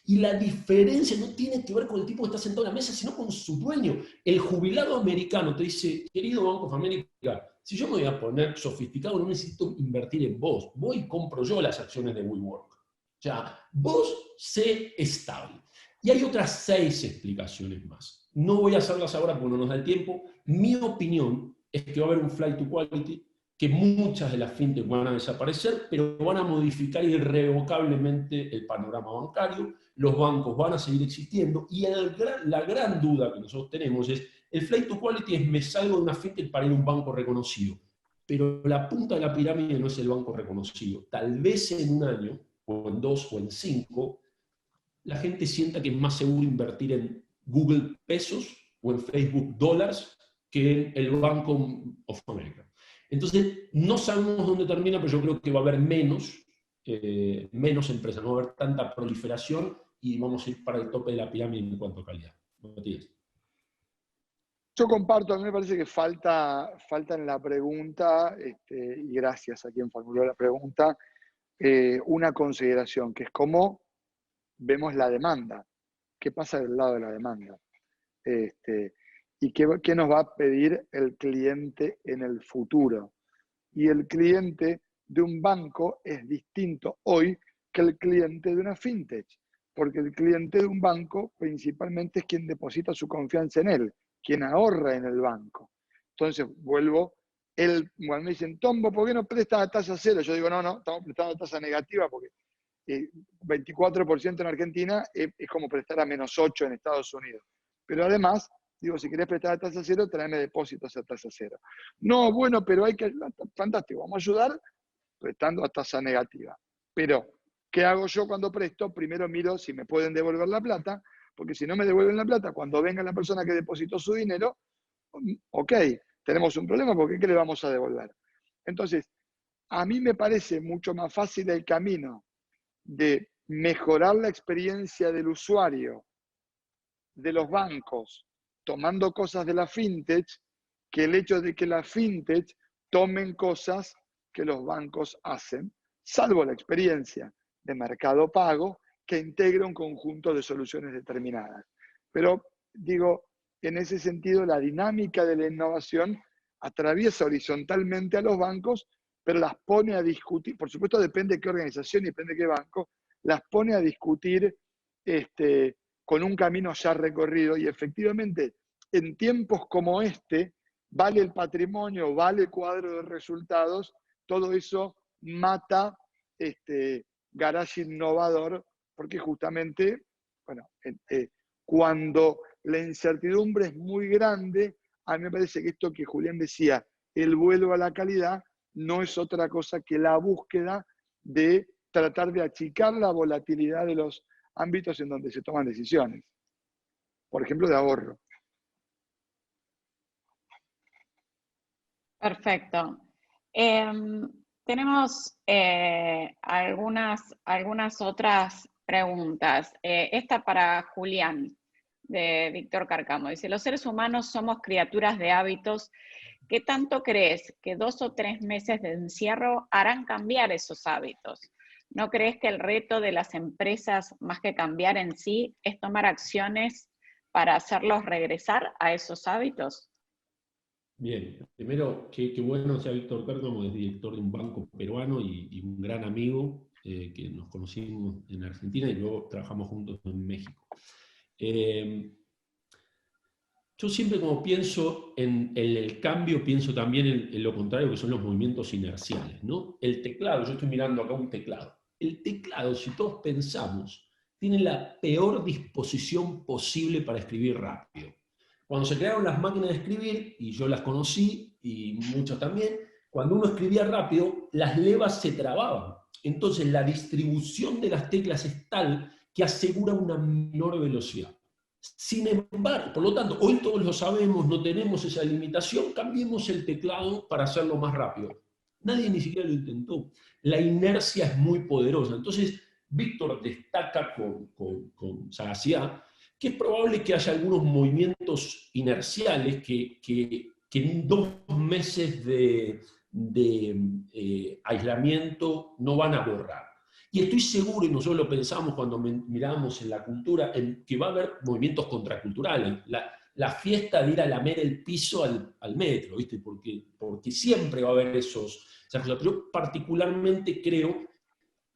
Y la diferencia no tiene que ver con el tipo que está sentado en la mesa, sino con su dueño. El jubilado americano te dice, querido Bank of America, si yo me voy a poner sofisticado, no necesito invertir en vos. Voy y compro yo las acciones de WeWork. O sea, vos sé estable. Y hay otras 6 explicaciones más. No voy a hacerlas ahora porque no nos da el tiempo. Mi opinión es que va a haber un flight to quality, que muchas de las fintech van a desaparecer, pero van a modificar irrevocablemente el panorama bancario, los bancos van a seguir existiendo, y la gran duda que nosotros tenemos es, el flight to quality es me salgo de una fintech para ir a un banco reconocido, pero la punta de la pirámide no es el banco reconocido. Tal vez en un año, o en 2, o en 5, la gente sienta que es más seguro invertir en Google pesos o en Facebook dólares que en el Banco of America. Entonces, no sabemos dónde termina, pero yo creo que va a haber menos empresas, no va a haber tanta proliferación y vamos a ir para el tope de la pirámide en cuanto a calidad. Matías. Yo comparto, a mí me parece que falta en la pregunta, y gracias a quien formuló la pregunta, una consideración, que es cómo vemos la demanda, qué pasa del lado de la demanda, y qué nos va a pedir el cliente en el futuro. Y el cliente de un banco es distinto hoy que el cliente de una fintech, porque el cliente de un banco principalmente es quien deposita su confianza en él, quien ahorra en el banco. Entonces, cuando me dicen, Tombo, ¿por qué no prestas a tasa cero? Yo digo, no, estamos prestando a tasa negativa porque 24% en Argentina es como prestar a -8 en Estados Unidos. Pero además, digo, si querés prestar a tasa cero, tráeme depósitos a tasa cero. No, bueno, pero fantástico, vamos a ayudar prestando a tasa negativa. Pero, ¿qué hago yo cuando presto? Primero miro si me pueden devolver la plata, porque si no me devuelven la plata, cuando venga la persona que depositó su dinero, ok, tenemos un problema porque ¿qué le vamos a devolver? Entonces, a mí me parece mucho más fácil el camino de mejorar la experiencia del usuario de los bancos tomando cosas de la fintech que el hecho de que la fintech tomen cosas que los bancos hacen, salvo la experiencia de Mercado Pago que integra un conjunto de soluciones determinadas. Pero digo, en ese sentido, la dinámica de la innovación atraviesa horizontalmente a los bancos, pero las pone a discutir, por supuesto depende de qué organización y depende de qué banco, las pone a discutir con un camino ya recorrido, y efectivamente en tiempos como este, vale el patrimonio, vale el cuadro de resultados, todo eso mata garage innovador, porque justamente, bueno, cuando la incertidumbre es muy grande, a mí me parece que esto que Julián decía, el vuelo a la calidad, no es otra cosa que la búsqueda de tratar de achicar la volatilidad de los ámbitos en donde se toman decisiones. Por ejemplo, de ahorro. Perfecto. Tenemos algunas otras preguntas. Esta para Julián, de Víctor Carcamo. Dice, los seres humanos somos criaturas de hábitos. ¿Qué tanto crees que 2 o 3 meses de encierro harán cambiar esos hábitos? ¿No crees que el reto de las empresas, más que cambiar en sí, es tomar acciones para hacerlos regresar a esos hábitos? Bien, primero, qué bueno sea Víctor Cárcamo, es director de un banco peruano y un gran amigo que nos conocimos en Argentina y luego trabajamos juntos en México. Yo siempre como pienso en el cambio, pienso también en lo contrario, que son los movimientos inerciales, ¿no? El teclado, yo estoy mirando acá un teclado. El teclado, si todos pensamos, tiene la peor disposición posible para escribir rápido. Cuando se crearon las máquinas de escribir, y yo las conocí, y muchos también, cuando uno escribía rápido, las levas se trababan. Entonces la distribución de las teclas es tal que asegura una menor velocidad. Sin embargo, por lo tanto, hoy todos lo sabemos, no tenemos esa limitación, cambiemos el teclado para hacerlo más rápido. Nadie ni siquiera lo intentó. La inercia es muy poderosa. Entonces, Víctor destaca con sagacidad que es probable que haya algunos movimientos inerciales que en 2 meses de aislamiento no van a borrar. Y estoy seguro, y nosotros lo pensamos cuando miramos en la cultura, en que va a haber movimientos contraculturales. La fiesta de ir a lamer el piso al metro, ¿viste? Porque siempre va a haber esas cosas. Pero yo particularmente creo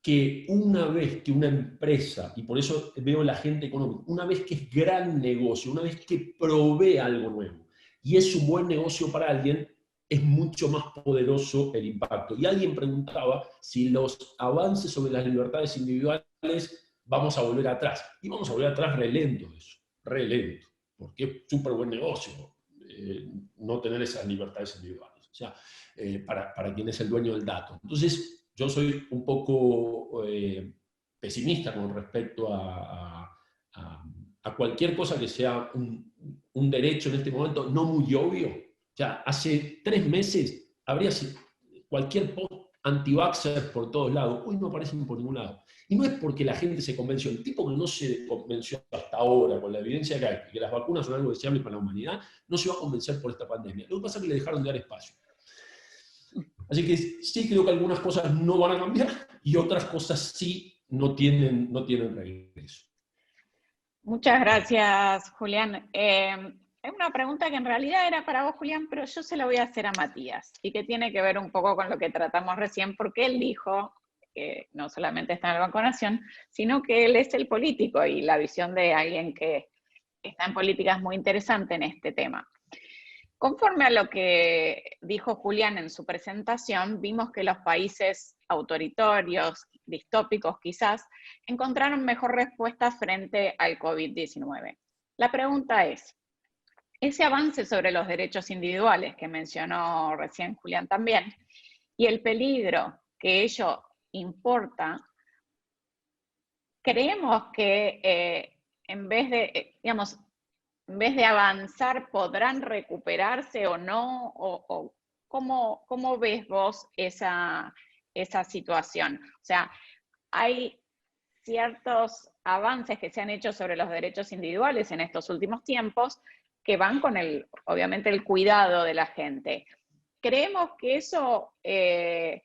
que una vez que una empresa, y por eso veo la gente económica, una vez que es gran negocio, una vez que provee algo nuevo, y es un buen negocio para alguien, es mucho más poderoso el impacto. Y alguien preguntaba si los avances sobre las libertades individuales vamos a volver atrás. Y vamos a volver atrás re lento eso, re lento, porque es súper buen negocio no tener esas libertades individuales, o sea, para quien es el dueño del dato. Entonces, yo soy un poco pesimista con respecto a cualquier cosa que sea un derecho en este momento no muy obvio. O sea, hace 3 meses habría cualquier post anti-vaxxer por todos lados. Hoy no aparecen por ningún lado. Y no es porque la gente se convenció. El tipo que no se convenció hasta ahora, con la evidencia que hay, que las vacunas son algo deseable para la humanidad, no se va a convencer por esta pandemia. Lo que pasa es que le dejaron de dar espacio. Así que sí creo que algunas cosas no van a cambiar y otras cosas sí no tienen regreso. Muchas gracias, Julián. Es una pregunta que en realidad era para vos, Julián, pero yo se la voy a hacer a Matías y que tiene que ver un poco con lo que tratamos recién, porque él dijo que no solamente está en el Banco Nación, sino que él es el político y la visión de alguien que está en política es muy interesante en este tema. Conforme a lo que dijo Julián en su presentación, vimos que los países autoritarios, distópicos quizás, encontraron mejor respuesta frente al COVID-19. La pregunta es, ese avance sobre los derechos individuales que mencionó recién Julián también, y el peligro que ello importa, creemos que en vez de avanzar, ¿podrán recuperarse o no? ¿O cómo ves vos esa situación? O sea, hay ciertos avances que se han hecho sobre los derechos individuales en estos últimos tiempos que van con, obviamente, el cuidado de la gente. Creemos que eso, ¿en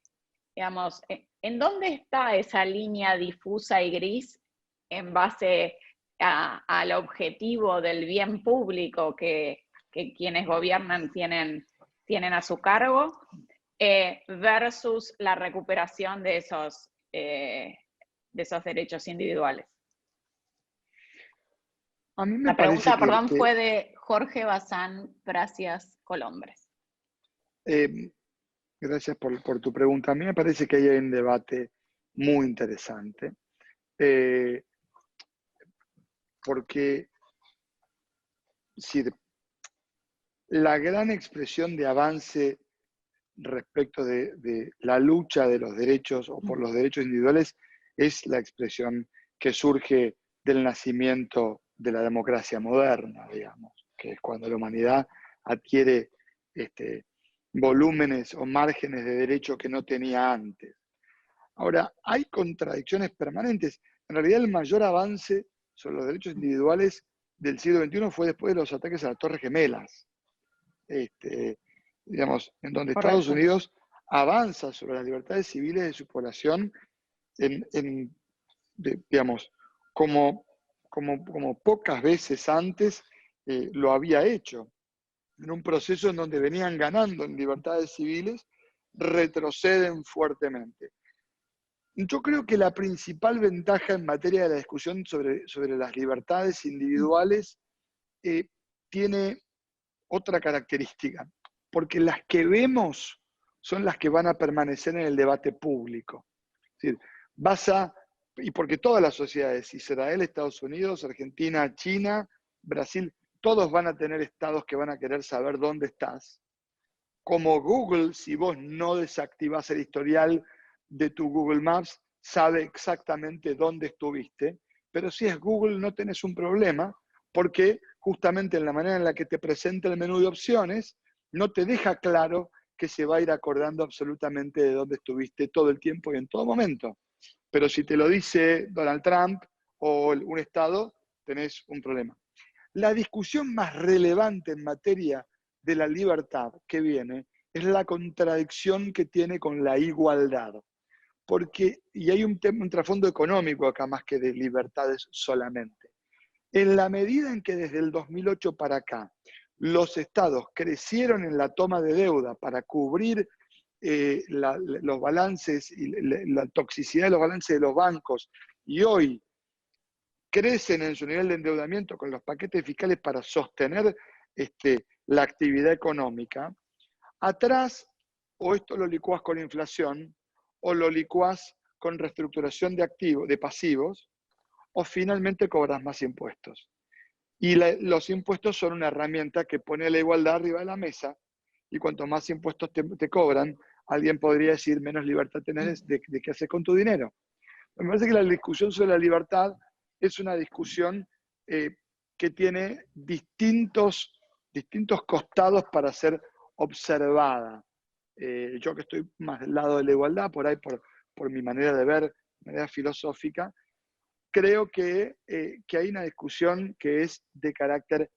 dónde está esa línea difusa y gris en base al objetivo del bien público que quienes gobiernan tienen a su cargo, versus la recuperación de esos derechos individuales? A mí me La pregunta, parece perdón, fue de Jorge Bazán Gracias Colombres. Gracias por tu pregunta. A mí me parece que hay un debate muy interesante, porque si la gran expresión de avance respecto de la lucha de los derechos o por los derechos individuales es la expresión que surge del nacimiento de la democracia moderna, digamos, que es cuando la humanidad adquiere volúmenes o márgenes de derecho que no tenía antes. Ahora, hay contradicciones permanentes. En realidad, el mayor avance sobre los derechos individuales del siglo XXI fue después de los ataques a las Torres Gemelas, digamos, en donde Correcto. Estados Unidos avanza sobre las libertades civiles de su población digamos, como pocas veces antes lo había hecho, en un proceso en donde venían ganando en libertades civiles, retroceden fuertemente. Yo creo que la principal ventaja en materia de la discusión sobre las libertades individuales tiene otra característica, porque las que vemos son las que van a permanecer en el debate público. Es decir, y porque todas las sociedades, Israel, Estados Unidos, Argentina, China, Brasil, todos van a tener estados que van a querer saber dónde estás. Como Google, si vos no desactivás el historial de tu Google Maps, sabe exactamente dónde estuviste, pero si es Google no tenés un problema, porque justamente en la manera en la que te presenta el menú de opciones, no te deja claro que se va a ir acordando absolutamente de dónde estuviste todo el tiempo y en todo momento. Pero si te lo dice Donald Trump o un estado, tenés un problema. La discusión más relevante en materia de la libertad que viene es la contradicción que tiene con la igualdad. Porque, y hay un trasfondo económico acá más que de libertades solamente. En la medida en que desde el 2008 para acá los estados crecieron en la toma de deuda para cubrir los balances y la toxicidad de los balances de los bancos, y hoy crecen en su nivel de endeudamiento con los paquetes fiscales para sostener la actividad económica, atrás o esto lo licuás con inflación o lo licuás con reestructuración de activos, de pasivos, o finalmente cobras más impuestos. Y los impuestos son una herramienta que pone la igualdad arriba de la mesa, y cuanto más impuestos te cobran, alguien podría decir menos libertad tenés de qué hacer con tu dinero. Me parece que la discusión sobre la libertad es una discusión que tiene distintos costados para ser observada. Yo que estoy más del lado de la igualdad, por ahí por mi manera de ver, manera filosófica, creo que hay una discusión que es de carácter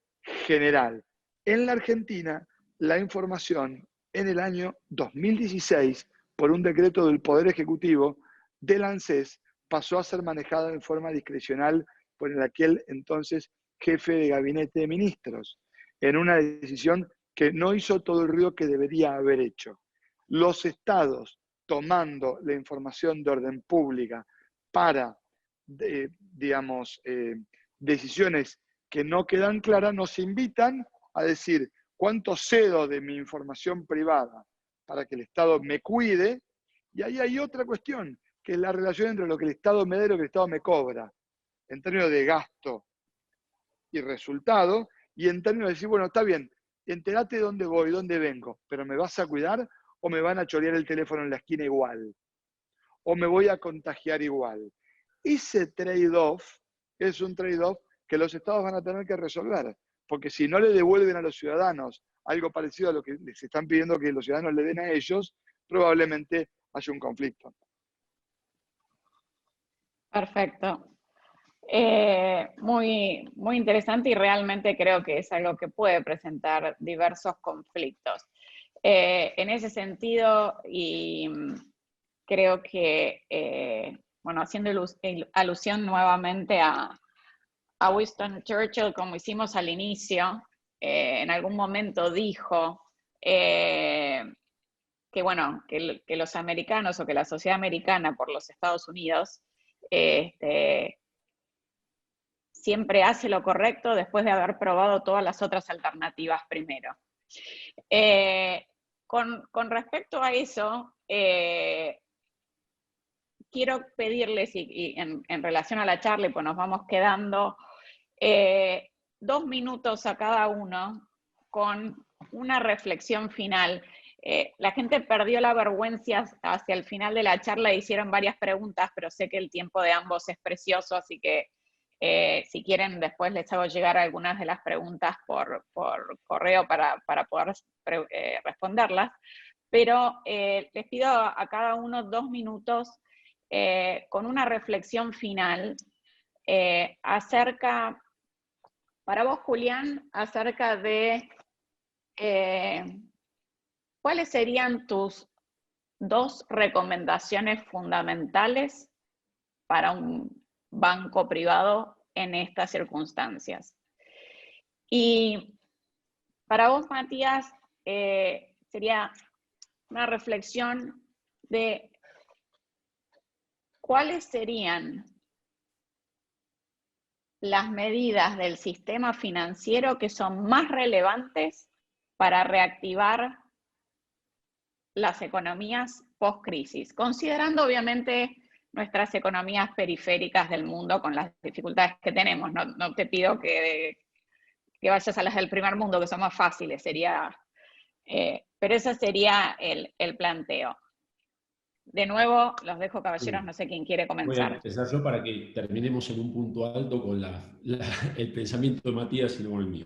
general. En la Argentina, la información en el año 2016, por un decreto del Poder Ejecutivo del ANSES, pasó a ser manejada en forma discrecional por el aquel entonces jefe de gabinete de ministros, en una decisión que no hizo todo el ruido que debería haber hecho. Los estados tomando la información de orden pública para decisiones que no quedan claras, nos invitan a decir cuánto cedo de mi información privada para que el Estado me cuide, y ahí hay otra cuestión, que es la relación entre lo que el Estado me da y lo que el Estado me cobra, en términos de gasto y resultado, y en términos de decir, bueno, está bien, entérate de dónde voy, dónde vengo, pero ¿me vas a cuidar o me van a chorear el teléfono en la esquina igual? ¿O me voy a contagiar igual? Ese trade-off es un trade-off que los estados van a tener que resolver, porque si no le devuelven a los ciudadanos algo parecido a lo que les están pidiendo que los ciudadanos le den a ellos, probablemente haya un conflicto. Perfecto. Muy, muy interesante, y realmente creo que es algo que puede presentar diversos conflictos. En ese sentido, y creo que, bueno, haciendo alusión nuevamente a Winston Churchill, como hicimos al inicio, en algún momento dijo que, bueno, que los americanos, o que la sociedad americana por los Estados Unidos, siempre hace lo correcto después de haber probado todas las otras alternativas primero. Con respecto a eso, quiero pedirles, y en relación a la charla, pues nos vamos quedando, 2 minutos a cada uno con una reflexión final. La gente perdió la vergüenza hacia el final de la charla, hicieron varias preguntas, pero sé que el tiempo de ambos es precioso, así que si quieren después les hago llegar algunas de las preguntas por correo para poder responderlas. Pero les pido a cada uno 2 minutos con una reflexión final acerca, para vos, Julián, acerca de cuáles serían tus 2 recomendaciones fundamentales para un banco privado en estas circunstancias. Y para vos, Matías, sería una reflexión de cuáles serían las medidas del sistema financiero que son más relevantes para reactivar las economías post-crisis, considerando obviamente nuestras economías periféricas del mundo con las dificultades que tenemos. No te pido que vayas a las del primer mundo, que son más fáciles, pero ese sería el planteo. De nuevo, los dejo, caballeros, no sé quién quiere comenzar. Voy a empezar yo para que terminemos en un punto alto con el pensamiento de Matías y luego el mío.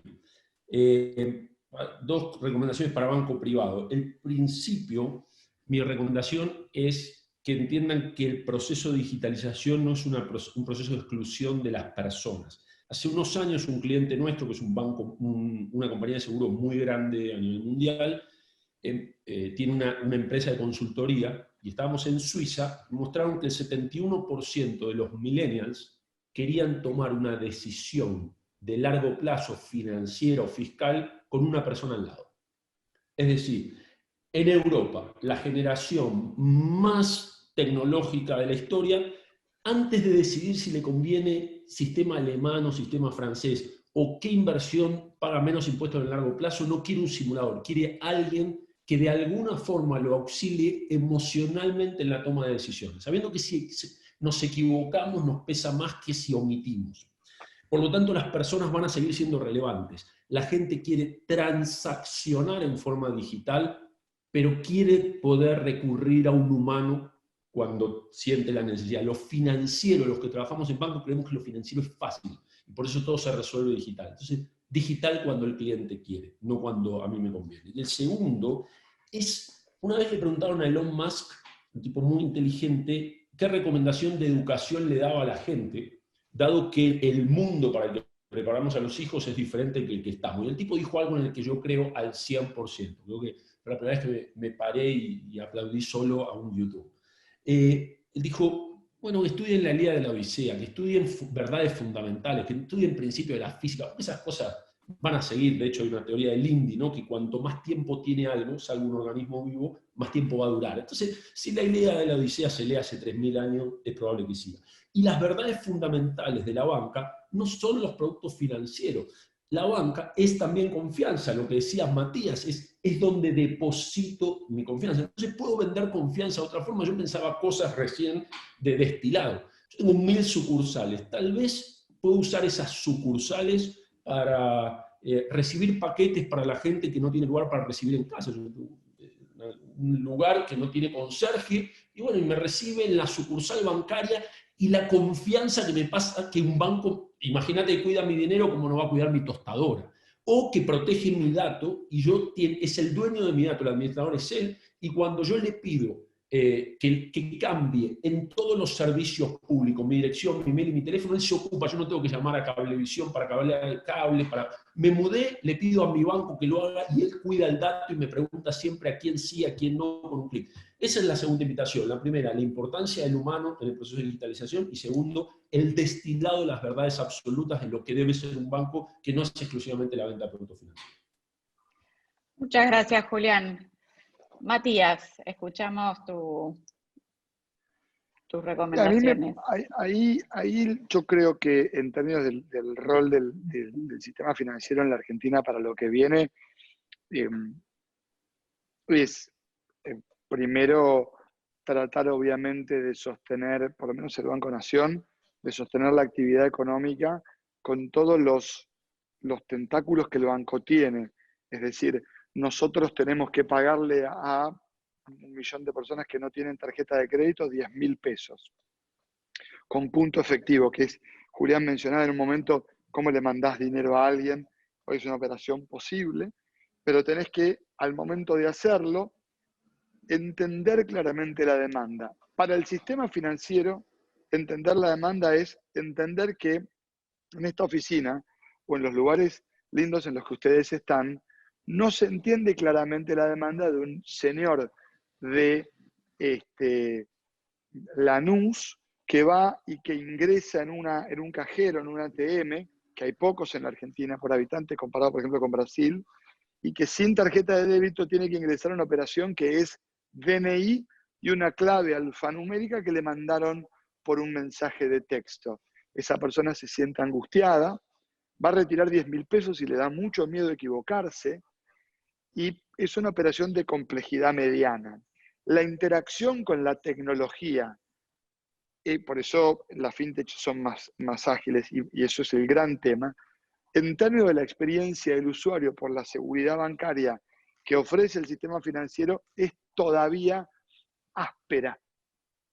2 recomendaciones para banco privado. El principio, mi recomendación es que entiendan que el proceso de digitalización no es un proceso de exclusión de las personas. Hace unos años un cliente nuestro, que es un banco, una compañía de seguro muy grande a nivel mundial, tiene una empresa de consultoría, y estábamos en Suiza, mostraron que el 71% de los millennials querían tomar una decisión de largo plazo financiera o fiscal con una persona al lado. Es decir, en Europa, la generación más tecnológica de la historia, antes de decidir si le conviene sistema alemán o sistema francés, o qué inversión paga menos impuestos en el largo plazo, no quiere un simulador, quiere alguien que de alguna forma lo auxilie emocionalmente en la toma de decisiones, sabiendo que si nos equivocamos nos pesa más que si omitimos. Por lo tanto, las personas van a seguir siendo relevantes. La gente quiere transaccionar en forma digital, pero quiere poder recurrir a un humano cuando siente la necesidad. Los financieros, los que trabajamos en banco, creemos que lo financiero es fácil, y por eso todo se resuelve digital. Entonces, digital cuando el cliente quiere, no cuando a mí me conviene. Y el segundo es, una vez le preguntaron a Elon Musk, un tipo muy inteligente, qué recomendación de educación le daba a la gente, dado que el mundo para el que preparamos a los hijos es diferente que el que estamos. Y el tipo dijo algo en el que yo creo al 100%. Creo que fue la primera vez que me paré y aplaudí solo a un YouTube. Él dijo, bueno, que estudien la Ilíada de la Odisea, que estudien verdades fundamentales, que estudien principios de la física, porque esas cosas van a seguir. De hecho, hay una teoría de Lindy, ¿no?, que cuanto más tiempo tiene algo, salvo un organismo vivo, más tiempo va a durar. Entonces, si la Ilíada de la Odisea se lee hace 3000 años, es probable que siga. Y las verdades fundamentales de la banca no son los productos financieros. La banca es también confianza, lo que decía Matías, es donde deposito mi confianza. Entonces puedo vender confianza de otra forma. Yo pensaba cosas recién de destilado. Yo tengo 1000 sucursales. Tal vez puedo usar esas sucursales para recibir paquetes para la gente que no tiene lugar para recibir en casa. Un lugar que no tiene conserje, y bueno, y me recibe en la sucursal bancaria, y la confianza que me pasa que un banco, imagínate, que cuida mi dinero como no va a cuidar mi tostadora, o que protege mi dato, y es el dueño de mi dato, el administrador es él, y cuando yo le pido que cambie en todos los servicios públicos, mi dirección, mi mail y mi teléfono, él se ocupa. Yo no tengo que llamar a Cablevisión para cablear el cable. Me mudé, le pido a mi banco que lo haga, y él cuida el dato y me pregunta siempre a quién sí, a quién no, con un clic. Esa es la segunda invitación. La primera, la importancia del humano en el proceso de digitalización, y segundo, el destilado de las verdades absolutas de lo que debe ser un banco, que no es exclusivamente la venta de productos financieros. Muchas gracias, Julián. Matías, escuchamos tus recomendaciones. Ahí yo creo que en términos del rol del sistema financiero en la Argentina para lo que viene, es primero tratar obviamente de sostener, por lo menos el Banco Nación, de sostener la actividad económica con todos los tentáculos que el banco tiene. Es decir, nosotros tenemos que pagarle a 1 millón de personas que no tienen tarjeta de crédito 10.000 pesos con punto efectivo, que es, Julián mencionaba en un momento, cómo le mandás dinero a alguien. Hoy es una operación posible, pero tenés que, al momento de hacerlo, entender claramente la demanda. Para el sistema financiero, entender la demanda es entender que en esta oficina o en los lugares lindos en los que ustedes están, no se entiende claramente la demanda de un señor de Lanús que va y que ingresa en un cajero, en un ATM, que hay pocos en la Argentina por habitante comparado, por ejemplo, con Brasil, y que sin tarjeta de débito tiene que ingresar a una operación que es DNI y una clave alfanumérica que le mandaron por un mensaje de texto. Esa persona se siente angustiada, va a retirar 10.000 pesos y le da mucho miedo de equivocarse, y es una operación de complejidad mediana. La interacción con la tecnología, y por eso las fintech son más ágiles, y eso es el gran tema, en términos de la experiencia del usuario por la seguridad bancaria que ofrece el sistema financiero, es todavía áspera,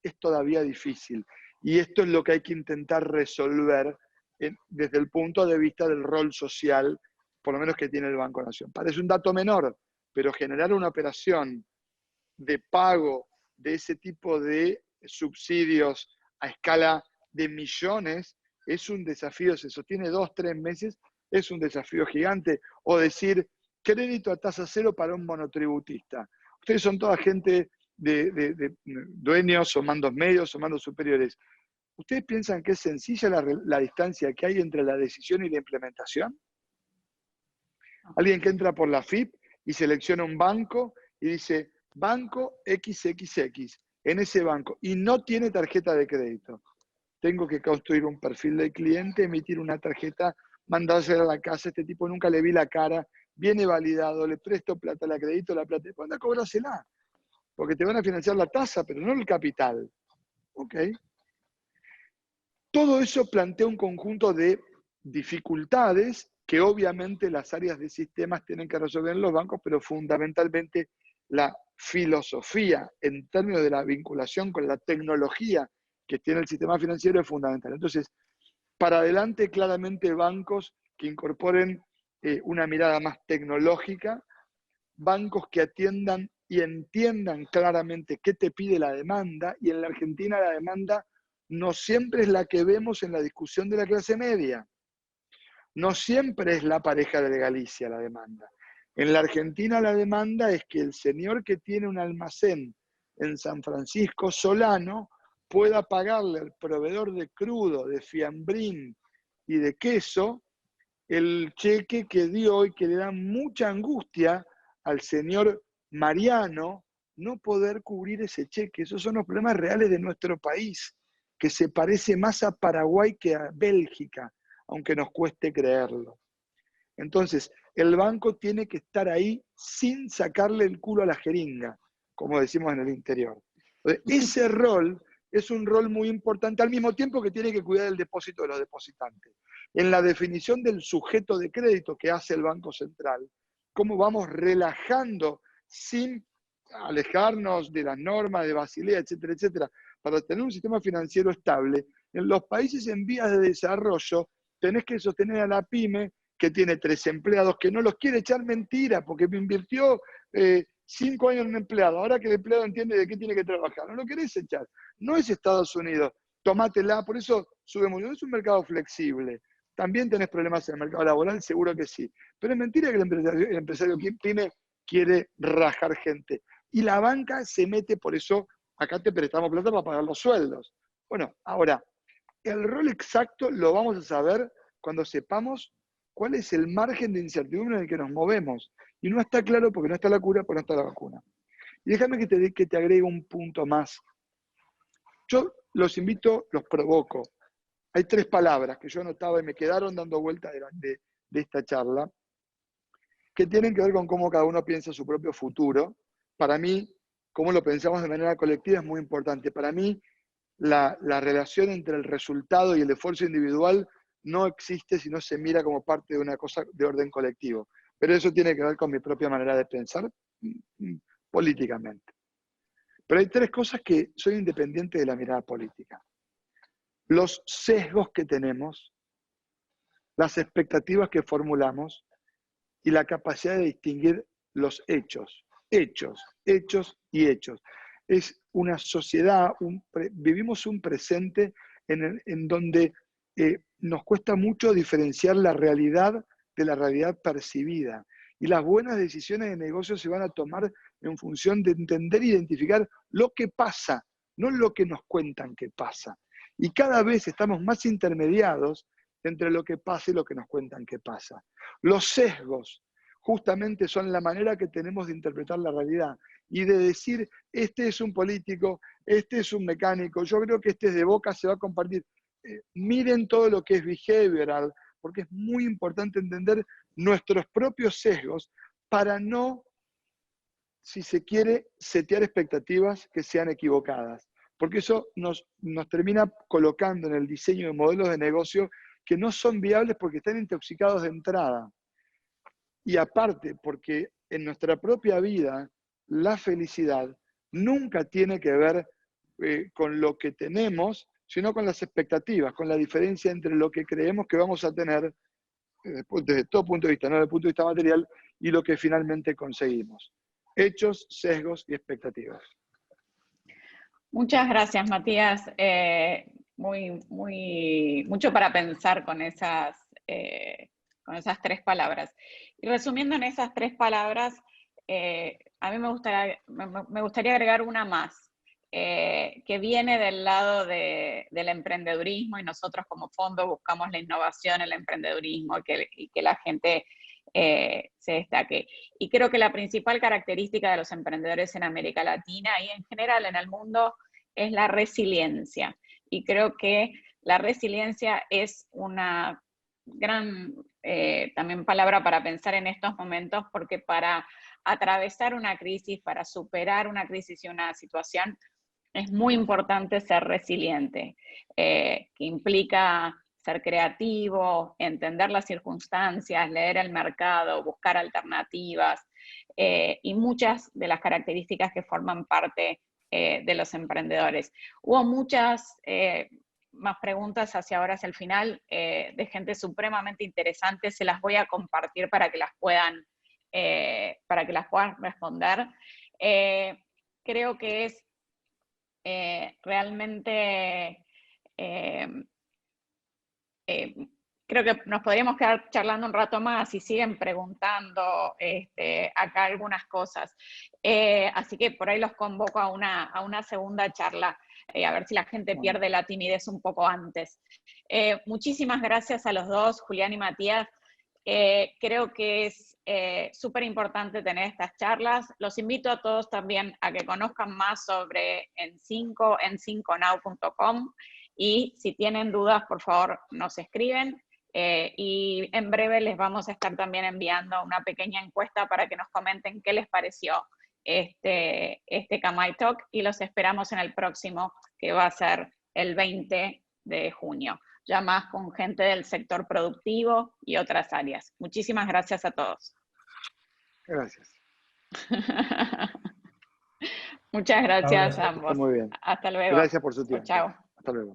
es todavía difícil. Y esto es lo que hay que intentar resolver desde el punto de vista del rol social, por lo menos que tiene el Banco Nación. Parece un dato menor, pero generar una operación de pago de ese tipo de subsidios a escala de millones es un desafío, se sostiene 2, 3 meses, es un desafío gigante. O decir, crédito a tasa cero para un monotributista. Ustedes son toda gente de dueños o mandos medios o mandos superiores. ¿Ustedes piensan que es sencilla la distancia que hay entre la decisión y la implementación? Alguien que entra por la FIP y selecciona un banco y dice, banco XXX, en ese banco, y no tiene tarjeta de crédito. Tengo que construir un perfil del cliente, emitir una tarjeta, mandársela a la casa, este tipo nunca le vi la cara, viene validado, le presto plata, le acredito la plata, ¿cuándo cobrársela? Porque te van a financiar la tasa, pero no el capital. ¿Ok? Todo eso plantea un conjunto de dificultades que obviamente las áreas de sistemas tienen que resolver en los bancos, pero fundamentalmente la filosofía en términos de la vinculación con la tecnología que tiene el sistema financiero es fundamental. Entonces, para adelante claramente bancos que incorporen una mirada más tecnológica, bancos que atiendan y entiendan claramente qué te pide la demanda, y en la Argentina la demanda no siempre es la que vemos en la discusión de la clase media. No siempre es la pareja de Galicia la demanda. En la Argentina la demanda es que el señor que tiene un almacén en San Francisco Solano pueda pagarle al proveedor de crudo, de fiambrín y de queso el cheque que dio y que le da mucha angustia al señor Mariano no poder cubrir ese cheque. Esos son los problemas reales de nuestro país, que se parece más a Paraguay que a Bélgica, aunque nos cueste creerlo. Entonces, el banco tiene que estar ahí sin sacarle el culo a la jeringa, como decimos en el interior. Entonces, ese rol es un rol muy importante, al mismo tiempo que tiene que cuidar el depósito de los depositantes. En la definición del sujeto de crédito que hace el Banco Central, cómo vamos relajando sin alejarnos de las normas de Basilea, etcétera, etcétera, para tener un sistema financiero estable. En los países en vías de desarrollo tenés que sostener a la pyme que tiene 3 empleados, que no los quiere echar mentira, porque me invirtió 5 años en un empleado, ahora que el empleado entiende de qué tiene que trabajar, no lo querés echar. No es Estados Unidos, tomátela, por eso sube mucho. Es un mercado flexible. También tenés problemas en el mercado laboral, seguro que sí. Pero es mentira que el empresario pyme quiere rajar gente. Y la banca se mete, por eso acá te prestamos plata para pagar los sueldos. Bueno, ahora, el rol exacto lo vamos a saber cuando sepamos cuál es el margen de incertidumbre en el que nos movemos. Y no está claro porque no está la cura, porque no está la vacuna. Y déjame que te agregue un punto más. Yo los invito, los provoco. Hay 3 palabras que yo anotaba y me quedaron dando vuelta de esta charla, que tienen que ver con cómo cada uno piensa su propio futuro. Para mí, cómo lo pensamos de manera colectiva es muy importante. Para mí, la relación entre el resultado y el esfuerzo individual no existe si no se mira como parte de una cosa de orden colectivo. Pero eso tiene que ver con mi propia manera de pensar políticamente. Pero hay 3 cosas que son independientes de la mirada política. Los sesgos que tenemos, las expectativas que formulamos y la capacidad de distinguir los hechos. Hechos, hechos y hechos. Es una sociedad, vivimos un presente en donde nos cuesta mucho diferenciar la realidad de la realidad percibida. Y las buenas decisiones de negocio se van a tomar en función de entender e identificar lo que pasa, no lo que nos cuentan que pasa. Y cada vez estamos más intermediados entre lo que pasa y lo que nos cuentan que pasa. Los sesgos justamente son la manera que tenemos de interpretar la realidad y de decir, este es un político, este es un mecánico, yo creo que este es de Boca, se va a compartir. Miren todo lo que es behavioral, porque es muy importante entender nuestros propios sesgos para no, si se quiere, setear expectativas que sean equivocadas. Porque eso nos termina colocando en el diseño de modelos de negocio que no son viables porque están intoxicados de entrada. Y aparte, porque en nuestra propia vida, la felicidad nunca tiene que ver con lo que tenemos, sino con las expectativas, con la diferencia entre lo que creemos que vamos a tener desde todo punto de vista, no desde el punto de vista material, y lo que finalmente conseguimos. Hechos, sesgos y expectativas. Muchas gracias, Matías. mucho para pensar con esas 3 palabras. Y resumiendo en esas 3 palabras, a mí me gustaría agregar una más, que viene del lado del emprendedurismo, y nosotros como fondo buscamos la innovación, el emprendedurismo, y que la gente se destaque. Y creo que la principal característica de los emprendedores en América Latina y en general en el mundo es la resiliencia. Y creo que la resiliencia es una gran también palabra para pensar en estos momentos, porque para atravesar una crisis, para superar una crisis y una situación, es muy importante ser resiliente, que implica ser creativo, entender las circunstancias, leer el mercado, buscar alternativas, y muchas de las características que forman parte de los emprendedores. Hubo muchas más preguntas hacia ahora, hacia el final, de gente supremamente interesante. Se las voy a compartir para que las puedan responder. Creo que es realmente, creo que nos podríamos quedar charlando un rato más y siguen preguntando acá algunas cosas. Así que por ahí los convoco a una segunda charla, a ver si la gente pierde la timidez un poco antes. Muchísimas gracias a los dos, Julián y Matías. Creo que es súper importante tener estas charlas. Los invito a todos también a que conozcan más sobre en5, en5now.com, y si tienen dudas, por favor, nos escriben. Y en breve les vamos a estar también enviando una pequeña encuesta para que nos comenten qué les pareció este Kamai Talk, y los esperamos en el próximo, que va a ser el 20 de junio. Ya más con gente del sector productivo y otras áreas. Muchísimas gracias a todos. Gracias. Muchas gracias a ambos. Está muy bien. Hasta luego. Gracias por su tiempo. Chao. Hasta luego.